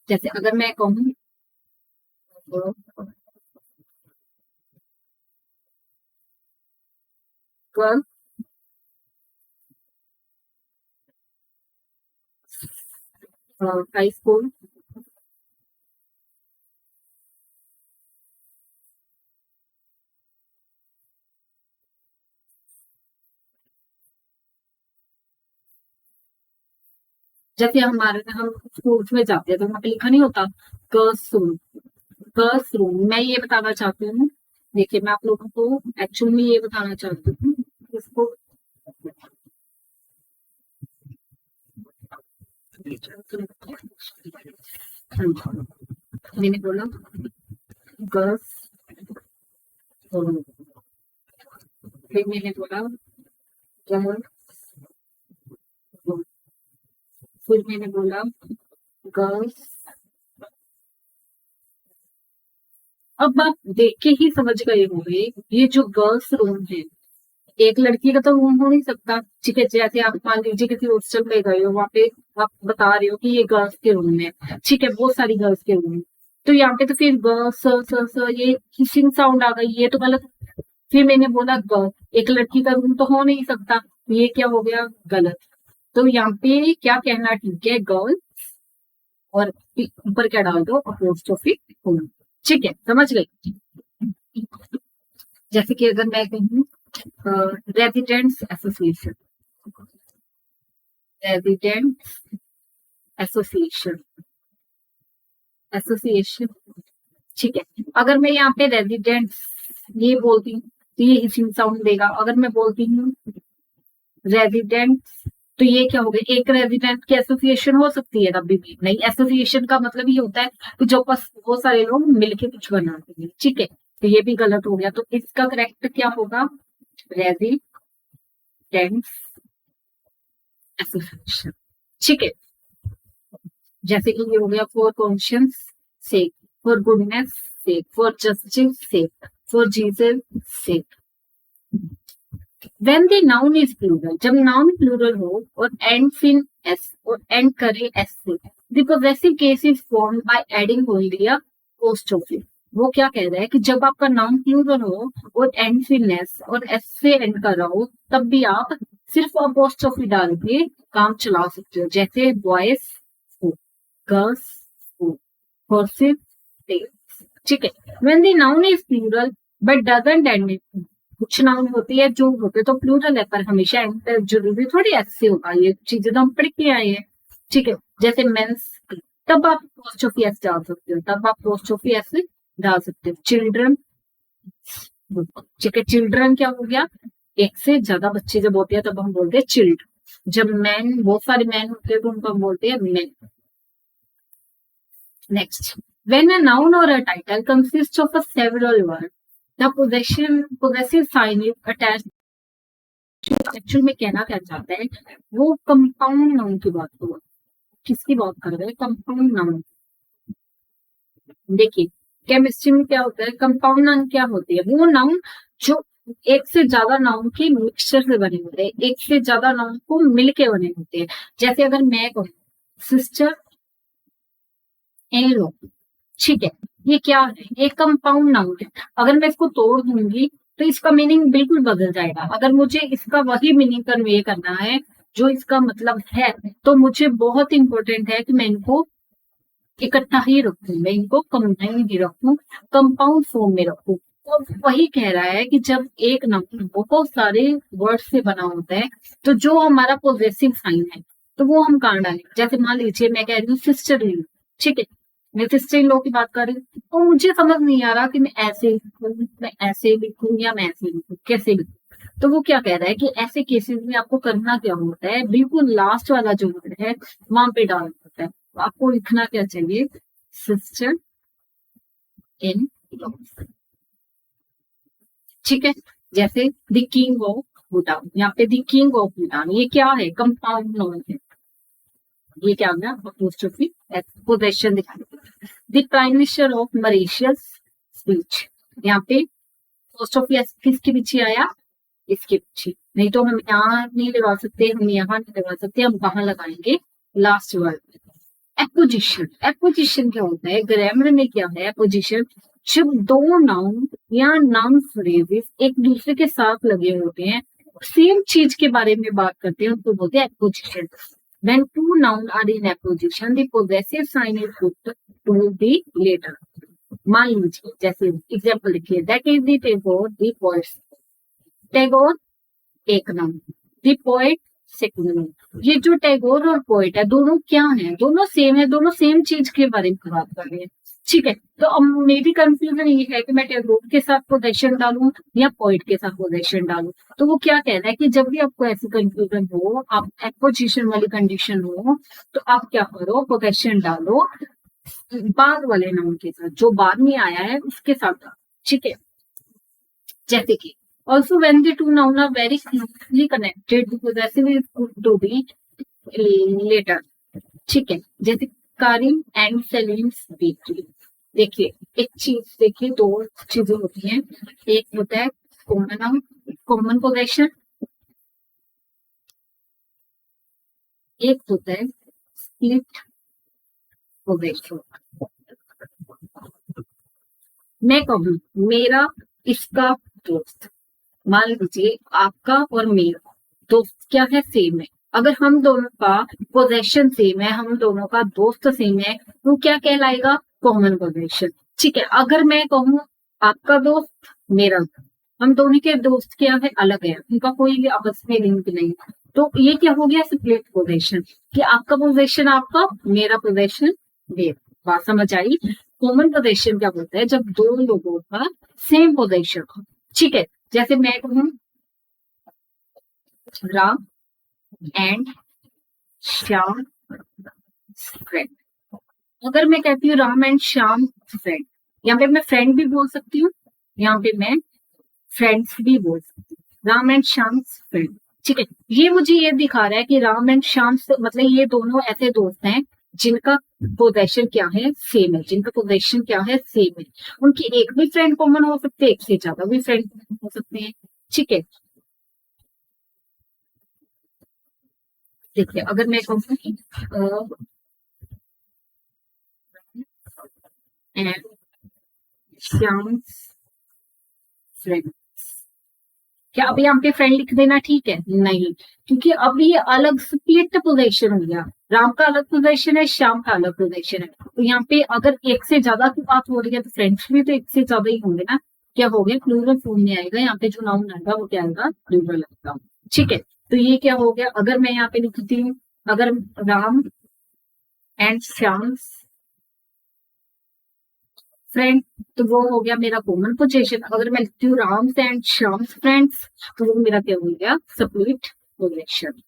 जैसे अगर मैं कहूँ गर्ल, हाई स्कूल, जैसे हम स्कूल्स में जाते हैं तो वहां पे लिखा नहीं होता गर्ल्स रूम, गर्ल्स रूम। मैं ये बताना चाहती हूँ, देखिए मैं आप लोगों को एक्चुअल में ये बताना चाहती हूँ, इसको मैंने बोला गर्ल्स रूम, फिर मैंने बोला गर्ल्स रूम, फिर मैंने बोला गर्ल्स। अब आप देख के ही समझ गए होंगे ये जो गर्ल्स रूम है, एक लड़की का तो रूम हो नहीं सकता। ठीक है, जैसे आप मान लीजिए किसी हॉस्टल में गए हो, वहां पे आप बता रहे हो कि ये गर्ल्स के रूम है, ठीक है, बहुत सारी गर्ल्स के रूम है, तो यहाँ पे तो फिर गर्ल्स ये हिसिंग साउंड आ गई, ये तो गलत। फिर मैंने बोला गर्ल, एक लड़की का रूम तो हो नहीं सकता, ये क्या हो गया, गलत। तो यहाँ पे क्या कहना ठीक है, गर्ल, और ऊपर क्या डाल दो, अपोस्ट्रोफी होम। ठीक है, समझ गई। जैसे कि अगर मैं कहूँ residents association, residents association, association, ठीक है। अगर मैं यहाँ पे रेजिडेंट्स ये बोलती हूँ तो ये इसी साउंड देगा। अगर मैं बोलती हूँ रेजिडेंट्स तो ये क्या हो गया, एक रेजिडेंट की एसोसिएशन हो सकती है कभी भी नहीं। एसोसिएशन का मतलब ये होता है कि जो बस बहुत सारे लोग मिलके कुछ बनाते हैं, ठीक है, तो ये भी गलत हो गया। तो इसका करेक्ट क्या होगा, रेजिडेंट्स एसोसिएशन, ठीक है। जैसे कि ये हो गया for conscience sake, for goodness sake, for justice sake, for Jesus sake. When the noun is plural, जब noun plural हो और ends in s और end करे s से, the possessive case is formed by adding only a apostrophe। वो क्या कह रहा है कि जब आपका नाउन प्लूरल हो और ends in s और s से एंड कर रहा हो, तब भी आप सिर्फ अपोस्ट्रोफी डाल के काम चला सकते हो। जैसे boys school, girls school, horses tails, ठीक है। When the noun is plural but doesn't end in, कुछ नाउन होती है जो होते तो प्लूरल है पर हमेशा एंड जरूरी थोड़ी ऐसे होगा, ये चीजें तो हम पढ़ के आए हैं, ठीक है। जैसे मेंस, तब आप पोस्टोफी एस डाल सकते हो, तब आप पोस्टोफी एस डाल सकते हो। चिल्ड्रन, ठीक है, चिल्ड्रन क्या हो गया, एक से ज्यादा बच्चे जब होते हैं तब हम बोलते हैं चिल्ड। जब मैन, बहुत सारे मैन होते हैं तो उनको हम बोलते हैं man. Next, when a noun और a title consist of a several word, the possessive sign is attached। Actual में कहना क्या चाहता है, वो कंपाउंड नाउन की बात करो। किसकी बात कर रहे हैं, कंपाउंड नाउन। देखिए केमिस्ट्री में क्या होता है, कंपाउंड नाउन क्या होती है, वो नाउन जो एक से ज्यादा नाउन के मिक्सचर से बने होते हैं, एक से ज्यादा नाउन को मिलके बने होते हैं। जैसे अगर मैं कहूँ सिस्टर इन लॉ, ठीक है, ये क्या है, ये कंपाउंड नाउन है। अगर मैं इसको तोड़ दूंगी तो इसका मीनिंग बिल्कुल बदल जाएगा। अगर मुझे इसका वही मीनिंग कन्वे करना है जो इसका मतलब है, तो मुझे बहुत इंपॉर्टेंट है कि मैं इनको इकट्ठा ही रखूं, मैं इनको कंबाइन ही रखूं, कंपाउंड फॉर्म में रखूं। तो वही कह रहा है कि जब एक नाउन बहुत सारे वर्ड से बना होता है, तो जो हमारा पोजेसिव साइन है तो वो हम कहाँ डालें। जैसे मान लीजिए मैं कह रही हूँ सिस्टर इन, ठीक है, मैं सिस्टर इन लॉ की बात कर रही हूँ, तो मुझे समझ नहीं आ रहा कि मैं ऐसे लिखूं, मैं ऐसे लिखूं या मैं ऐसे लिखूं, कैसे लिखूं। तो वो क्या कह रहा है कि ऐसे केसेस में आपको करना क्या होता है, बिल्कुल लास्ट वाला जो वर्ड है वहां पे डालना होता है। तो आपको लिखना क्या चाहिए, सिस्टर इन लॉ, ठीक है। जैसे द किंग ऑफ भूटान, यहाँ पे द किंग ऑफ भूटान, ये क्या है, कंपाउंड नाउन है, ये क्या गया, अपोस्ट्रोफी एस, पोजेशन दिखाई। The prime minister of Mauritius speech, यहाँ पे अपोस्ट्रोफी एस किसके पीछे आया, इसके पीछे। नहीं तो हम यहाँ नहीं लगा सकते, हम यहाँ नहीं लगा सकते, हम कहाँ लगाएंगे, लास्ट वर्ड। एपोजिशन, एपोजिशन क्या होता है, ग्रामर में क्या है एपोजिशन, जब दो नाउन या नाउन फ्रेजेस एक दूसरे के साथ लगे होते हैं सेम चीज के बारे में बात करते हैं तो बोलते हैं apposition. When two nouns are in apposition, the possessive sign is put to the later. मान लीजिए जैसे एग्जाम्पल लिखिए, that is the Tagore the poet. Tagore एक noun, the poet second noun. ये जो टैगोर और पोएट है दोनों क्या है, दोनों सेम है, दोनों सेम चीज के बारे में बात कर रहे हैं। ठीक है, तो अब मेरी कंफ्यूजन ये है कि मैं टैगोर के साथ पोजेशन डालूं या पोएट के साथ पोजेशन डालूं। तो वो क्या कह रहा है कि जब भी आपको ऐसी कंफ्यूजन हो, आप एपोजिशन वाली कंडीशन हो, तो आप क्या करो, पोजेशन डालो बाद वाले नाउन के साथ, जो बाद में आया है उसके साथ। ठीक है, जैसे कि also when the two nouns are very closely connected, the possessive is put to be later. ठीक है, जैसे कारिम एंड सलीम्स बेकरी। देखिए एक चीज, देखिए दो चीजें होती हैं, एक होता है कॉमन नाउन, कॉमन पोजेशन, एक होता है स्प्लिट पोजेशन। मैं कहूँ मेरा इसका दोस्त, मान लीजिए आपका और मेरा दोस्त क्या है, सेम है। अगर हम दोनों का पोजेशन सेम है, हम दोनों का दोस्त सेम है, तो क्या कहलाएगा, कॉमन पोजेशन। ठीक है, अगर मैं कहूँ आपका दोस्त मेरा, हम दोनों के दोस्त क्या है, अलग है, उनका कोई आपस में लिंक नहीं, तो ये क्या हो गया, स्प्लिट पोजेशन, कि आपका पोजेशन आपका, मेरा पोजेशन मेरा। बात समझ आई। कॉमन पोजेशन क्या होता है, जब दो लोगों का सेम पोजेशन हो। ठीक है, जैसे मैं कहूँ राम एंड श्याम फ्रेंड। अगर मैं कहती हूँ राम एंड श्याम फ्रेंड, यहाँ पे मैं फ्रेंड भी बोल सकती हूँ, यहाँ पे मैं फ्रेंड्स भी बोल सकती हूँ, राम एंड श्याम फ्रेंड। ठीक है, ये मुझे ये दिखा रहा है कि राम एंड श्याम मतलब ये दोनों ऐसे दोस्त हैं जिनका पोजेशन क्या है, सेम है, जिनका पोजेशन क्या है, सेम है। उनकी एक भी फ्रेंड कॉमन हो सकते हैं, एक से ज्यादा भी फ्रेंड हो सकते हैं। ठीक है, देखिए अगर मैं कहूँ एंड श्याम फ्रेंड, क्या अभी यहाँ पे फ्रेंड लिख देना ठीक है, नहीं, क्योंकि अभी ये अलग स्प्लिट पोजीशन हो गया, राम का अलग पोजीशन है, श्याम का अलग पोजीशन है। तो यहाँ पे अगर एक से ज्यादा की बात हो रही है तो फ्रेंड्स भी तो एक से ज्यादा ही होंगे ना, क्या हो गया, प्लूरल फॉर्म में आएगा, यहाँ पे जो नाउन आएगा वो क्या आएगा, प्लूरल आएगा। ठीक है, तो ये क्या हो गया, अगर मैं यहाँ पे लिखती हूँ, अगर राम एंड श्याम फ्रेंड, तो वो हो गया मेरा कॉमन पोजीशन। अगर मैं लिखती हूँ राम एंड श्याम फ्रेंड्स, तो वो मेरा क्या हो गया, split position.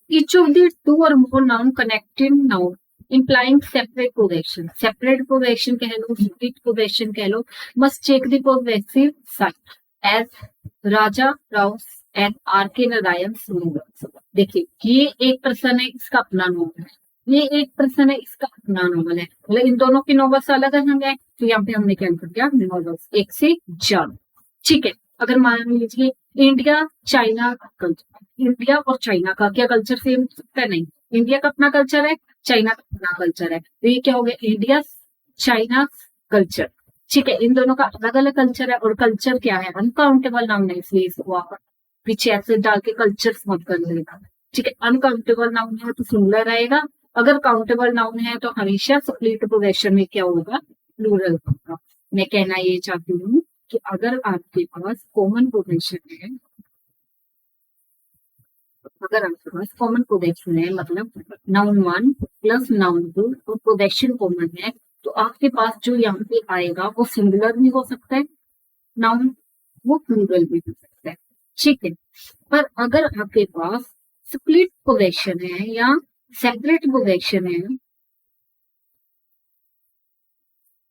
Each of the two or more noun connecting noun implying separate possession, separate possession कह लो, split possession कह लो, must check the possessive sign as Raja, Rao's and R K Narayan singers. देखिए ये एक पर्सन है, इसका अपना नोबल है, ये एक पर्सन है, इसका अपना नोबल है, मतलब इन दोनों की नोबल्स अलग अलग है, तो यहाँ पे हमने क्या कर दिया, नोबल्स एक से ज्यादा। ठीक है, अगर मान लीजिए इंडिया चाइना कल्चर, इंडिया और चाइना का क्या कल्चर सेम हो सकता है, नहीं, इंडिया का अपना कल्चर है, चाइना का अपना कल्चर है, तो ये क्या हो गया, इंडिया चाइना कल्चर। ठीक है, इन दोनों का अलग अलग कल्चर है, और कल्चर क्या है, अनकाउंटेबल नाउन है, इसलिए इसको आप पीछे ऐसे डाल के कल्चर मत कर लेगा। ठीक है, अनकाउंटेबल नाउन है तो सिंगुलर रहेगा, अगर काउंटेबल नाउन है तो हमेशा स्प्लिट पोजीशन में क्या होगा, प्लूरल होगा। मैं कहना ये चाहती हूँ कि अगर आपके पास कॉमन पोजीशन है, अगर आपके पास कॉमन पोजीशन है, मतलब noun one plus noun two और पोजीशन कॉमन है, तो आपके पास जो यहाँ पे आएगा वो सिंगुलर भी हो सकता है नाउन, वो प्लूरल भी हो सकता है। ठीक है, पर अगर आपके पास स्प्लिट पोजीशन है या सेपरेट पोजीशन है,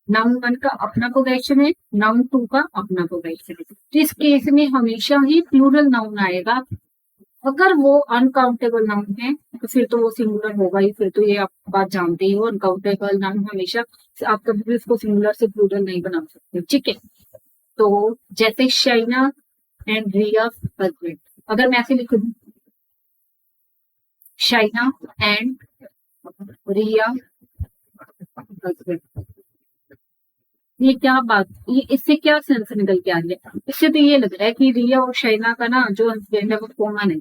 नाउन वन का अपना पोजीशन है, नाउन टू का अपना पोजीशन है, तो इस केस में हमेशा ही प्लूरल नाउन आएगा। अगर वो अनकाउंटेबल नाउन है तो फिर तो वो सिंगुलर होगा ही, फिर तो ये आप बात जानते ही हो, अनकाउंटेबल नाउन हमेशा आप कभी भी उसको सिंगुलर से प्लूरल नहीं बना सकते। ठीक है, तो जैसे शाइना एंड रिया हस्बैंड, अगर मैं ऐसे लिख दूं शाइना एंड रिया हस्बैंड, ये क्या बात, ये इससे क्या सेंस निकल के आ रही है? इससे तो ये लग रहा है कि रिया और शाइना का ना जो हस्बैंड है वो कोमा नहीं,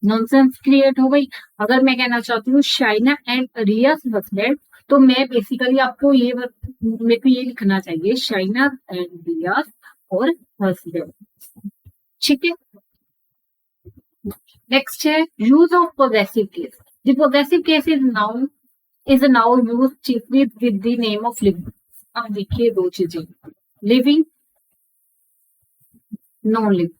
नॉनसेंस क्रिएट हो गई। अगर मैं कहना चाहती हूँ शाइना एंड रिया हस्बैंड, तो मैं बेसिकली आपको ये मेरे को ये लिखना चाहिए शाइना एंड रिया और हस्बैंड। ठीक है, नेक्स्ट है use of possessive case. The possessive case is now use chiefly with the name of living. अब देखिए दो चीजें, लिविंग, नॉन लिविंग,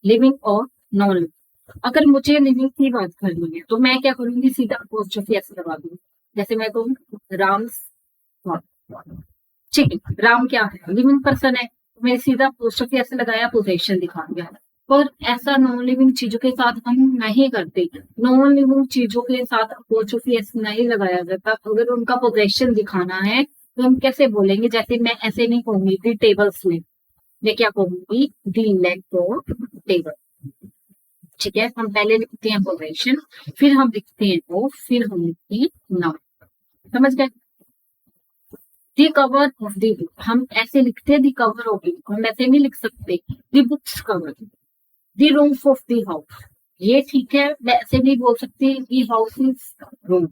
लिविंग और नॉन लिविंग। अगर मुझे लिविंग की बात करनी है तो मैं क्या करूंगी, सीधा अपोस्ट्रोफी एस लगा दूंगी। जैसे मैं कहूँ राम, ठीक है, राम क्या है, लिविंग पर्सन है, तो मैं सीधा अपोस्ट्रोफी एस लगाया, पोजेशन दिखा दिया। पर ऐसा नॉन लिविंग चीजों के साथ हम नहीं करते। नॉन लिविंग चीजों के साथ अपोस्ट्रोफी एस नहीं लगाया जाता। अगर उनका पोजेशन दिखाना है तो हम कैसे बोलेंगे, जैसे मैं ऐसे नहीं कहूंगी दी टेबल्स में, मैं क्या कहूंगी दी लेग ऑफ टेबल। ठीक है, हम पहले लिखते हैं पोजेशन, फिर हम लिखते हैं ऑफ, फिर हम लिखते हैं नाउन। समझ गए? The cover of the book, हम ऐसे लिखते हैं the cover of the book, हम ऐसे नहीं लिख सकते the book's cover. The roof of the house, ये ठीक है, मैं ऐसे नहीं बोल सकती दी हाउस इज रूम।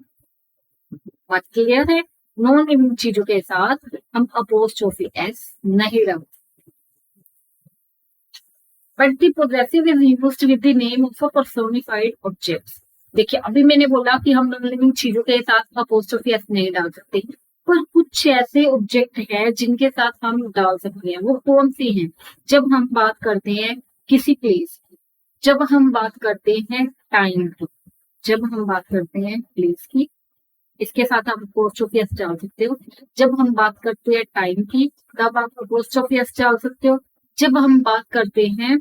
बात क्लियर है? नॉन लिविंग चीजों के साथ हम अपोस्ट्रोफी एस नहीं लगाते। But the possessive is used with the name of a personified objects. देखिए अभी मैंने बोला कि हम नॉन लिविंग चीजों के साथ अपोस्ट्रोफी एस नहीं डाल सकते, पर कुछ ऐसे ऑब्जेक्ट है जिनके साथ हम डाल सकते हैं। वो कौन सी हैं? जब हम बात करते हैं किसी प्लेस की, जब हम बात करते हैं टाइम की, जब हम बात करते हैं प्लेस की, इसके साथ आप अपोस्ट्रोफी एस डाल सकते हो। जब हम बात करते हैं टाइम की, तब आप अपोस्ट्रोफी एस डाल सकते हो। जब हम बात करते हैं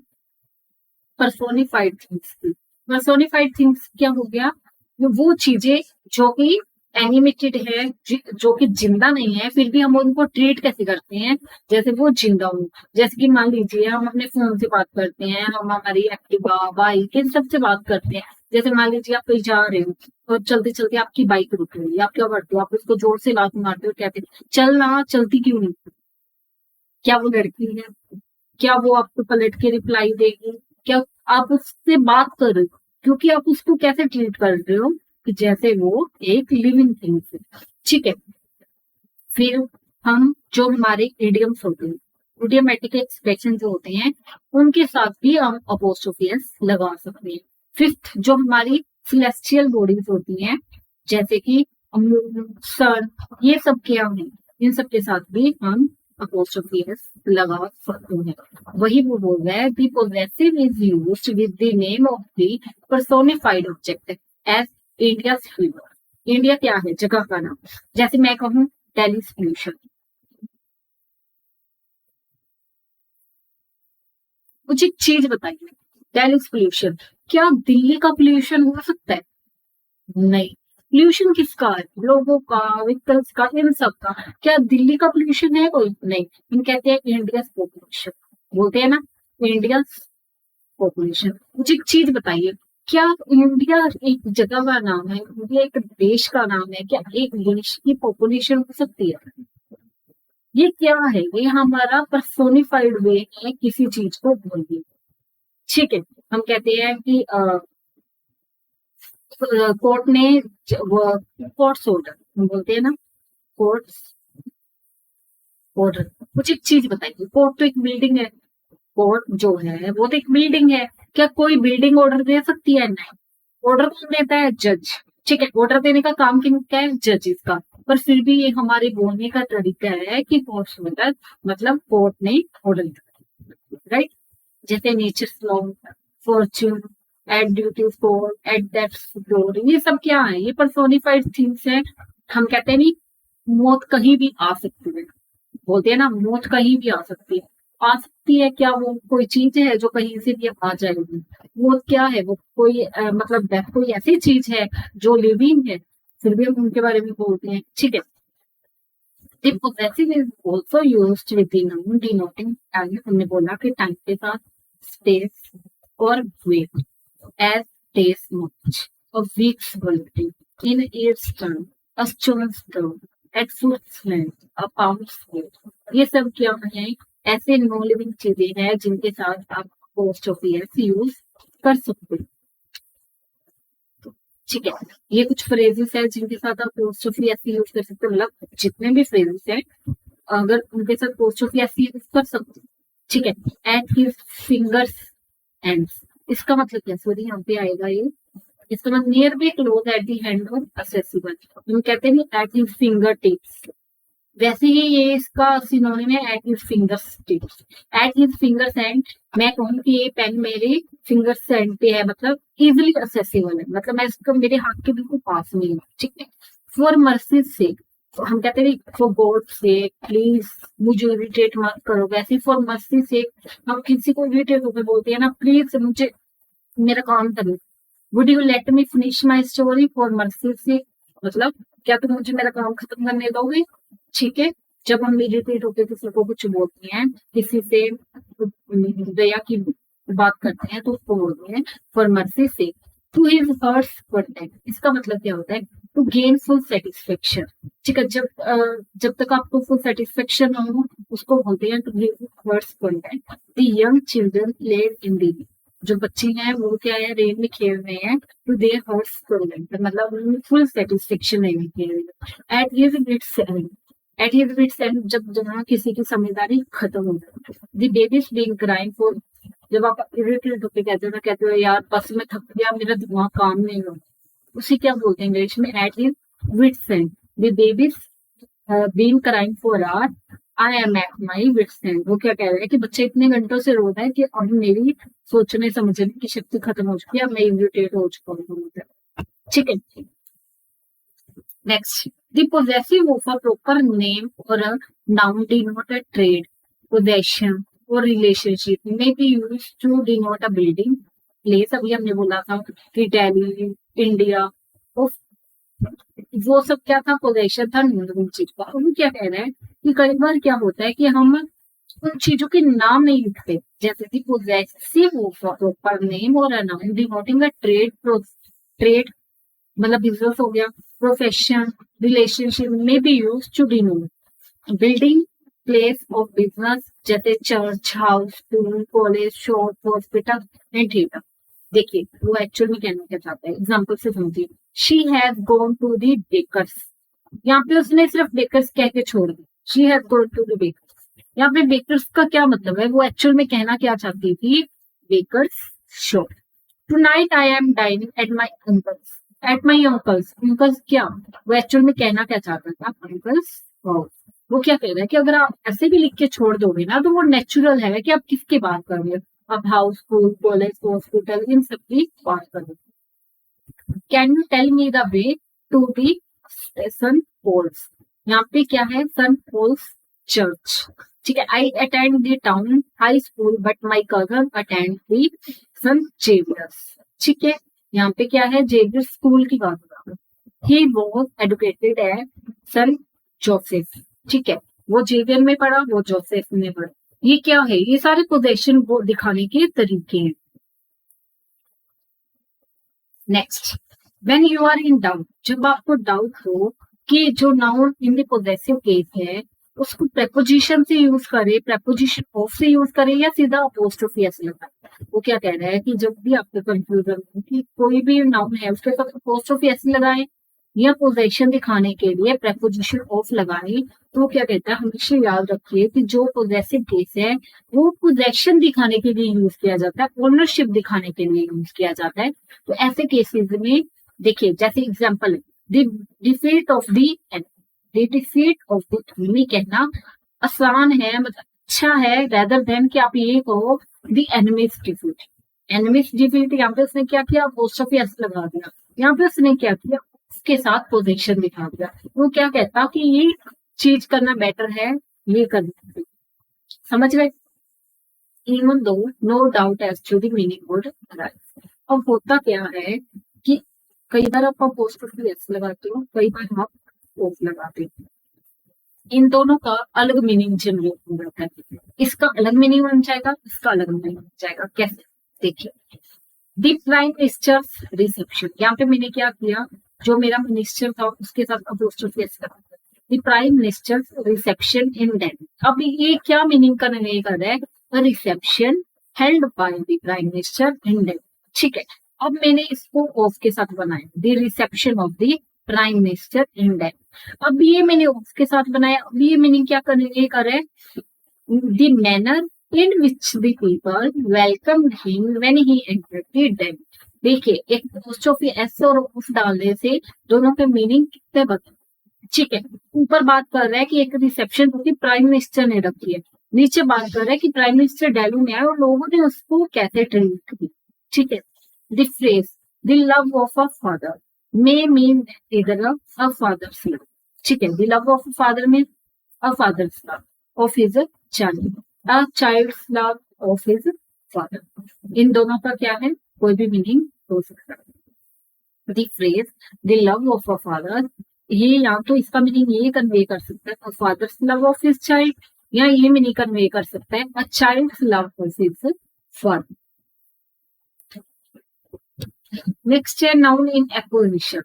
पर्सोनिफाइड थिंग्स की, पर्सोनिफाइड थिंग्स क्या हो गया, वो चीजें जो कि एनिमेटेड है, जो कि जिंदा नहीं है, फिर भी हम उनको ट्रीट कैसे करते हैं जैसे वो जिंदा हो। जैसे कि मान लीजिए हम अपने फोन से बात करते हैं, हम हमारी एक्टिवा, बाइक, इन सब से बात करते हैं। जैसे मान लीजिए आप कहीं जा रहे हो और चलते चलते आपकी बाइक रुक गई, आप क्या करते हो, आप उसको जोर से लात मारते हो, कहते हो चल ना, चलती क्यों नहीं? क्या वो लड़की है? क्या वो आपको पलट के रिप्लाई देगी? क्या आप उससे बात कर रहे हो? क्योंकि आप उसको कैसे ट्रीट कर रहे हो कि जैसे वो एक लिविंग थिंग है। ठीक है, फिर हम जो हमारे इडियम्स होते हैं, इडियमेटिक एक्सप्रेशन जो होते हैं, उनके साथ भी हम अपोस्ट्रोफी एस लगा सकते हैं। फिफ्थ, जो हमारी सेलेस्टियल बॉडीज होती हैं जैसे कि सन, ये सब क्या है, इन सब के साथ भी हम अपोस्ट्रोफी एस लगा सकते हैं। वही वो बोल रहा है, the possessive is used with the name of the personified object as India's fever. India क्या है? जगह का नाम। जैसे मैं कहूँ दिल्ली पोल्यूशन, मुझे एक चीज बताइए, दिल्ली पोल्यूशन, क्या दिल्ली का पोल्यूशन हो सकता है? नहीं। पोल्यूशन किसका है? लोगों का, व्हीकल्स का, इन सब का। क्या दिल्ली का पोल्यूशन है कोई? नहीं। हम कहते हैं इंडिया पॉपुलेशन, बोलते हैं ना इंडिया पॉपुलेशन। मुझे एक चीज बताइए, क्या इंडिया एक जगह का नाम है? इंडिया एक देश का नाम है? क्या एक देश की पॉपुलेशन हो सकती है? ये क्या है? ये हमारा पर्सोनिफाइड वे है किसी चीज को बोलने। ठीक है, हम कहते हैं कि कोर्ट ने कोर्ट्स ऑर्डर, बोलते हैं ना कोर्ट्स ऑर्डर। मुझे एक चीज बताइए, कोर्ट तो एक बिल्डिंग है, कोर्ट जो है वो तो एक बिल्डिंग है। क्या कोई बिल्डिंग ऑर्डर दे सकती है? नहीं। ऑर्डर कौन देता है? जज। ठीक है, ऑर्डर देने का काम किसका है? जजेस का। पर फिर भी ये हमारे बोलने का तरीका है कि कोर्ट ऑर्डर, मतलब कोर्ट ने ऑर्डर दिया, राइट? जैसे nature law, fortune, at duty for, at death door, ये सब क्या है? ये पर्सोनिफाइड थिंग्स है। हम कहते हैं नहीं, मौत कहीं भी आ सकती है, बोलते हैं ना मौत कहीं भी आ सकती है। आ सकती है क्या? वो कोई चीज है जो कहीं से भी आ जाएगी? मौत क्या है? वो कोई मतलब डेथ कोई ऐसी चीज है जो लिविंग है, फिर भी हम उनके बारे में बोलते हैं। ठीक है, The possessive is also used with the noun denoting time। हमने बोला कि टाइम के साथ स्पेस और wait, as days march, a week's birthday, in its turn, a stone's throw, at foot's length, a pound square. ये सब क्या है, ऐसे नॉन लिविंग चीजें हैं जिनके साथ आप अपोस्ट्रोफी एस यूज कर सकते हो। ठीक है, ये कुछ फ्रेजेस है जिनके साथ आप अपोस्ट्रोफी एस यूज कर सकते हो, मतलब जितने भी फ्रेजेस हैं अगर उनके साथ अपोस्ट्रोफी एस यूज कर सकते हो। ठीक है, एट हिज फिंगर्स एंड्स, इसका मतलब क्या, सॉरी यहाँ पे आएगा ये, इसका मतलब near by close at the hand और असेसिबल, हम कहते हैं एट हिज फिंगर टिप्स, वैसे ही ये इसका सिनोनिम है at his fingers tips. At his fingers and, मैं कहूँ कि ये पेन मेरे फिंगर्स एंड पे है, मतलब इजिली असेसिबल है, मतलब मैं इसको मेरे हाथ के बिल्कुल पास में हूँ। ठीक है, फॉर मर्सी से, हम कहते हैं फॉर गॉड से, प्लीज मुझे इरिटेट मत करो, वैसे फॉर मर्सी से हम किसी को इरिटेट होकर बोलते हैं ना, प्लीज मुझे मेरा काम करो। Would you let me finish my story, for mercy से मतलब क्या तुम मुझे मेरा काम खत्म करने दोगे। ठीक है, जब हम इरिटेट होकर किसी को कुछ बोलते हैं, किसी से दया की बात करते हैं तो उसको बोलते हैं फॉर मर्सी से टू हिज हर्ट्स कंटेंट, इसका मतलब क्या होता है, टू गेन फुल सेटिस्फेक्शन। ठीक है, जब तक आपको फुल सेटिस्फेक्शन हो उसको बोलते हैं to gain heart's content. The young children played in the, जो बच्चे हैं वो क्या है, रेन में खेल रहे हैं, टू देयर हर्ट्स कंटेंट, मतलब फुल सेटिस्फेक्शन है खेल रहे। At his wits end, at his wits end जब जहाँ किसी की समझदारी खत्म हो जाए। The babies being crying for, जब आप इरिटेट होकर कहते हो यार बस मैं थक गया, मेरा दिमाग काम नहीं हो, उसे क्या बोलते हैं इंग्लिश में, at his wits end. The babies being crying for hour, I am at my wits end, वो क्या कह रहे हैं कि बच्चे इतने घंटों से रो रहे हैं कि अब मेरी सोचने समझने की शक्ति खत्म हो चुकी है, अब मैं इरिटेट हो चुका हूँ। ठीक है, next, the possessive of a proper name or a noun denote a trade, possession or relationship may be used to denote a building, place। अभी हमने बोला था कि दिल्ली, इंडिया, वो सब क्या था, पोजेशन था नॉन चीज का। वो क्या कह रहा है कि कई बार क्या होता है कि हम उन चीजों के नाम नहीं लिखते, जैसे कि possessive of a proper name और a noun denoting a trade, trade मतलब बिजनेस हो गया, प्रोफेशन, रिलेशनशिप में भी use to denote building, place of business, जैसे church, house, school, college, shop, hospital and theatre. देखिए वो एक्चुअल में कहना क्या चाहता है, एग्जाम्पल से समझिए। She has gone to the baker's, यहाँ पे उसने सिर्फ बेकर्स कह के छोड़ दी, she has gone to the baker's. यहाँ पे बेकर्स का क्या मतलब है, वो एक्चुअल में कहना क्या चाहती थी, baker's shop. Tonight I am dining at my uncle's, at my uncle's, uncle's क्या, वो एक्चुअल में कहना क्या चाहता था, अंकल्स। वो क्या कह रहा है कि अगर आप ऐसे भी लिख के छोड़ दोगे ना तो वो नेचुरल है कि आप किसकी बात कर रहे हो, आप हाउस, स्कूल, कॉलेज, हॉस्पिटल, इन सब की बात कर रहे हो। Can you tell me the way to the Saint Paul's, यहाँ पे क्या है, सन पोल्स चर्च। ठीक है, I attend the town high school but my cousin attend the Saint Xavier's. ठीक है, यहाँ पे क्या है, जेवियर स्कूल की बात कर रहा हूँ। He was educated at Saint Joseph. ठीक है, वो जेवियर में पढ़ा, वो जोसेफ में पढ़ा। ये क्या है, ये सारे पोजेशन को दिखाने के तरीके हैं। Next, when you are in doubt, जब आपको डाउट हो कि जो noun in the possessive case है उसको प्रेपोजिशन से यूज करे, प्रेपोजिशन ऑफ से यूज करे या सीधा अपोस्ट्रोफी एस लगाए। वो क्या कह रहा है कि जब भी आपको कंफ्यूजन हो कि कोई भी नाउन है उसके साथ अपोस्ट्रोफी एस लगाए या पोजेशन दिखाने के लिए प्रेपोजिशन ऑफ लगाए, तो वो क्या कहता है, हमेशा याद रखिए कि जो पोजेसिव केस है वो पोजेशन दिखाने के लिए यूज किया जाता है, ओनरशिप दिखाने के लिए यूज किया जाता है। तो ऐसे केसेस में देखिए, जैसे एग्जांपल है, the defeat of the defeat of the enemy कहना आसान है, मतलब अच्छा है, रेदर देन कि आप ये कहो the enemies defeat. Enemies defeat, यहाँ पे उसने क्या किया, अपोस्ट्रोफी एस लगा दिया, यहाँ पे उसने क्या किया, उसके साथ पोजीशन दिखा दिया। वो क्या कहता कि ये चीज करना बेटर है, ये करना, समझ गए। Even though no doubt as to the meaning would arise. अब होता क्या है कि कई बार आप अपोस्ट्रोफी एस लगाते हो, कई बार आप ऑफ लगाते हो, इन दोनों का अलग मीनिंग जनरेट हो जाता है। इसका अलग मीनिंग बन जाएगा, इसका अलग मीनिंग बन जाएगा। कैसे, देखिए, द प्राइम मिनिस्टर्स रिसेप्शन, यहाँ पे मैंने क्या किया, जो मेरा मिनिस्टर था उसके साथ अपोस्ट्रोफी एस लगा, the prime minister reception in Delhi. अब ये क्या मीनिंग कन्वे कर रहा है? A reception held by the prime minister in Delhi. ठीक है, अब मैंने इसको ऑफ के साथ बनाया, the reception of the prime minister in Delhi. अब ये मैंने ऑफ के साथ बनाया, अब ये मीनिंग क्या कन्वे कर रहा है? The manner in which the people welcomed him when he entered the den। देखिए, एक apostrophe s और ऑफ डालने से दोनों के मीनिंग कितने बदल। ठीक है, ऊपर बात कर रहा है कि एक रिसेप्शन होती प्राइम मिनिस्टर ने रखी है, नीचे बात कर रहा है कि प्राइम मिनिस्टर दिल्ली में आए और लोगों ने उसको कैसे ट्रीट की। ठीक है, the phrase the love of a father may mean either a father's love। ठीक है, the love of a father में a father's love of his child, a child's love of his father। इन दोनों का क्या है? कोई भी मीनिंग हो सकता है। The phrase the love of a father, ये या तो इसका मीनिंग ये कन्वे कर सकता है a father's love of his child, या ये मीनिंग कन्वे कर सकता है a child's love of his father. Next है noun in apposition.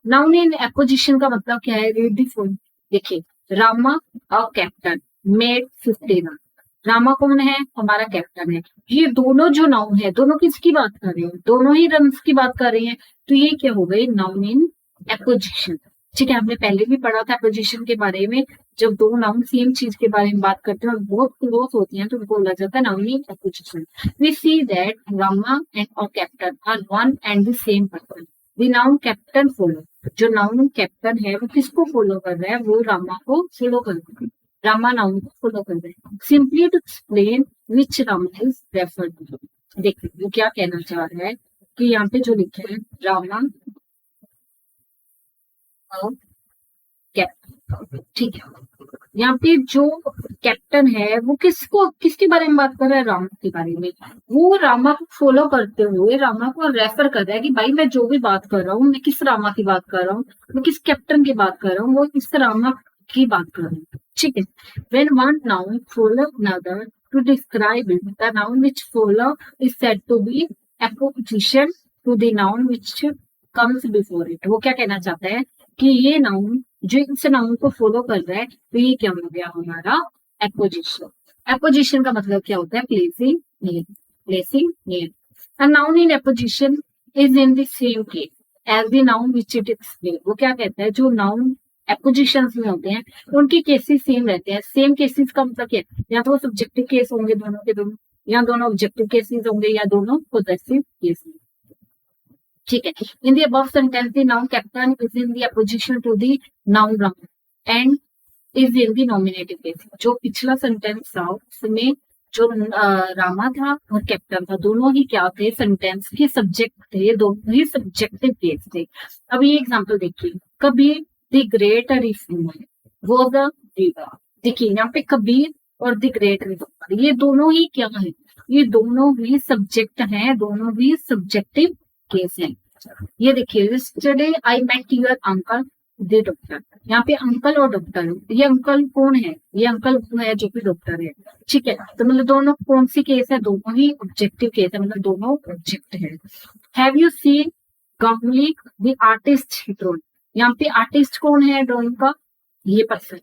Noun in apposition का मतलब क्या है? Read the full. देखिए, Rama a captain made 50 run. Rama कौन है? हमारा कैप्टन है। ये दोनों जो नाउन है, दोनों किसकी बात कर रहे हैं? दोनों ही रन्स की बात कर रही हैं। तो ये क्या हो गई? Noun in apposition. ठीक है, हमने पहले भी पढ़ा था एपोजिशन के बारे में। जब दो नाउन सेम चीज के बारे में बात करते हैं और बहुत क्लोज होती हैं तो उनको बोला जाता है noun in apposition. We see that Rama and और captain are one and the same person. The noun captain follow, जो नाउन कैप्टन है वो किसको फॉलो कर रहा है? वो रामा को फॉलो कर रहा है, रामा नाउन को फॉलो कर रहे हैं। Simply to explain which Rama is referred to. देखिए, वो क्या कहना चाह रहा है कि यहाँ पे जो लिखा है रामा कैप्टन। ठीक है, यहाँ पे जो कैप्टन है वो किसके बारे में बात कर रहा है? रामा के बारे में। वो रामा को फॉलो करते हुए रामा को रेफर कर रहा है कि भाई मैं जो भी बात कर रहा हूँ, मैं किस रामा की बात कर रहा हूँ, मैं किस कैप्टन की बात कर रहा हूँ, वो इस रामा की बात कर रहा हूँ। ठीक है, when one noun follow another to describe it, the noun which follow is said to be apposition to the noun which comes before it। वो क्या कहना चाहता है कि ये नाउन जो इस नाउन को फॉलो कर रहा है तो ये क्या हो गया? हमारा एपोजिशन। एपोजिशन का मतलब क्या होता है? Placing near, placing near. A noun in apposition is in the same case as the noun which it explain. वो क्या कहता है? जो नाउन एपोजिशंस में होते हैं उनके केसेस सेम रहते हैं। सेम केसेस का मतलब क्या है? या तो वो सब्जेक्टिव केस होंगे दोनों के दोनों, या दोनों ऑब्जेक्टिव केसेस होंगे, या दोनों पोजेसिव केस। ठीक है, in the above sentence the noun captain is in the apposition to the noun Rama and is in the nominative case. जो पिछला सेंटेंस था उसमें जो रामा था और कैप्टन था, दोनों ही क्या थे? सेंटेंस के सब्जेक्ट थे, दोनों ही सब्जेक्टिव केस थे। अब ये एग्जांपल देखिए, Kabir the great reformer was a reader. देखिए, यहाँ पे कबीर और द ग्रेट रिफॉर्मर ये दोनों ही क्या है? ये दोनों ही सब्जेक्ट हैं, दोनों ही सब्जेक्टिव केस हैं। ये देखिए, yesterday I met your uncle the doctor. यहाँ पे अंकल और डॉक्टर, ये अंकल कौन है? ये अंकल है जो कि डॉक्टर है। ठीक है, तो मतलब दोनों कौन सी केस है? दोनों ही ऑब्जेक्टिव केस है, मतलब दोनों ऑब्जेक्ट है। Have you seen Ganguly the artist drawing. यहाँ पे आर्टिस्ट कौन है ड्राइंग का? ये पर्सन,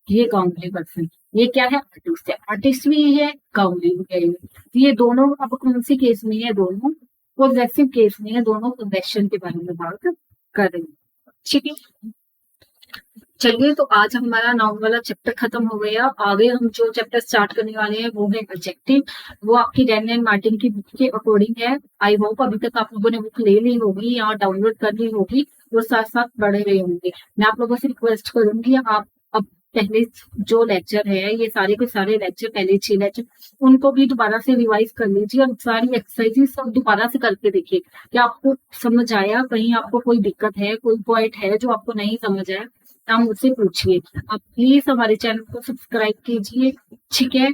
ये गांगुली पर्सन। ये क्या है? आर्टिस्ट है। आर्टिस्ट भी है, गांगुली भी है। तो ये दोनों अब कौन सी केस में है? दोनों पोजेसिव केस में है, दोनों पोजेशन के बारे में बात कर रहे हैं। ठीक है, चलिए, तो आज हमारा नाउन वाला चैप्टर खत्म हो गया। आगे हम जो चैप्टर स्टार्ट करने वाले हैं वो है एडजेक्टिव। वो आपकी डैन एंड मार्टिन की बुक के अकॉर्डिंग है। आई होप अभी तक आप लोगों ने बुक ले ली होगी या डाउनलोड कर ली होगी और साथ साथ पढ़े रहे होंगे। मैं आप लोगों से रिक्वेस्ट करूंगी, आप अब पहले जो लेक्चर है, ये सारे के सारे लेक्चर, पहले 6 लेक्चर, उनको भी दोबारा से रिवाइज कर लीजिए और सारी एक्सरसाइजेस सब दोबारा से करके देखिए कि आपको समझ आया। कहीं आपको कोई दिक्कत है, कोई पॉइंट है जो आपको नहीं समझ आया, आप मुझसे पूछिए। आप प्लीज हमारे चैनल को सब्सक्राइब कीजिए, ठीक है,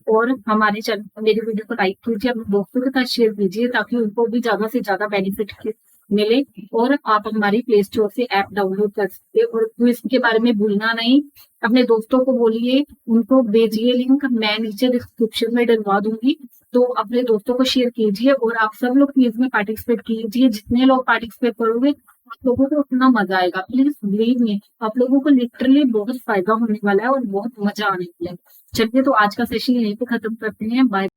और हमारे चैनल, मेरी वीडियो को लाइक कीजिए, अपने दोस्तों के साथ शेयर कीजिए ताकि उनको भी ज्यादा से ज्यादा बेनिफिट मिले। और आप हमारी प्ले स्टोर से ऐप डाउनलोड कर सकते हैं। और क्विज के बारे में भूलना नहीं, अपने दोस्तों को बोलिए, उनको भेजिए लिंक, मैं नीचे डिस्क्रिप्शन में डलवा दूंगी। तो अपने दोस्तों को शेयर कीजिए और आप सब लोग क्विज में पार्टिसिपेट कीजिए। जितने लोग पार्टिसिपेट करोगे आप लोगों को उतना मजा आएगा, प्लीज बिलीव मी, आप लोगों को लिटरली बहुत फायदा होने वाला है और बहुत मजा आने वाला है। चलिए तो आज का सेशन यहीं पे खत्म करते हैं, बाय।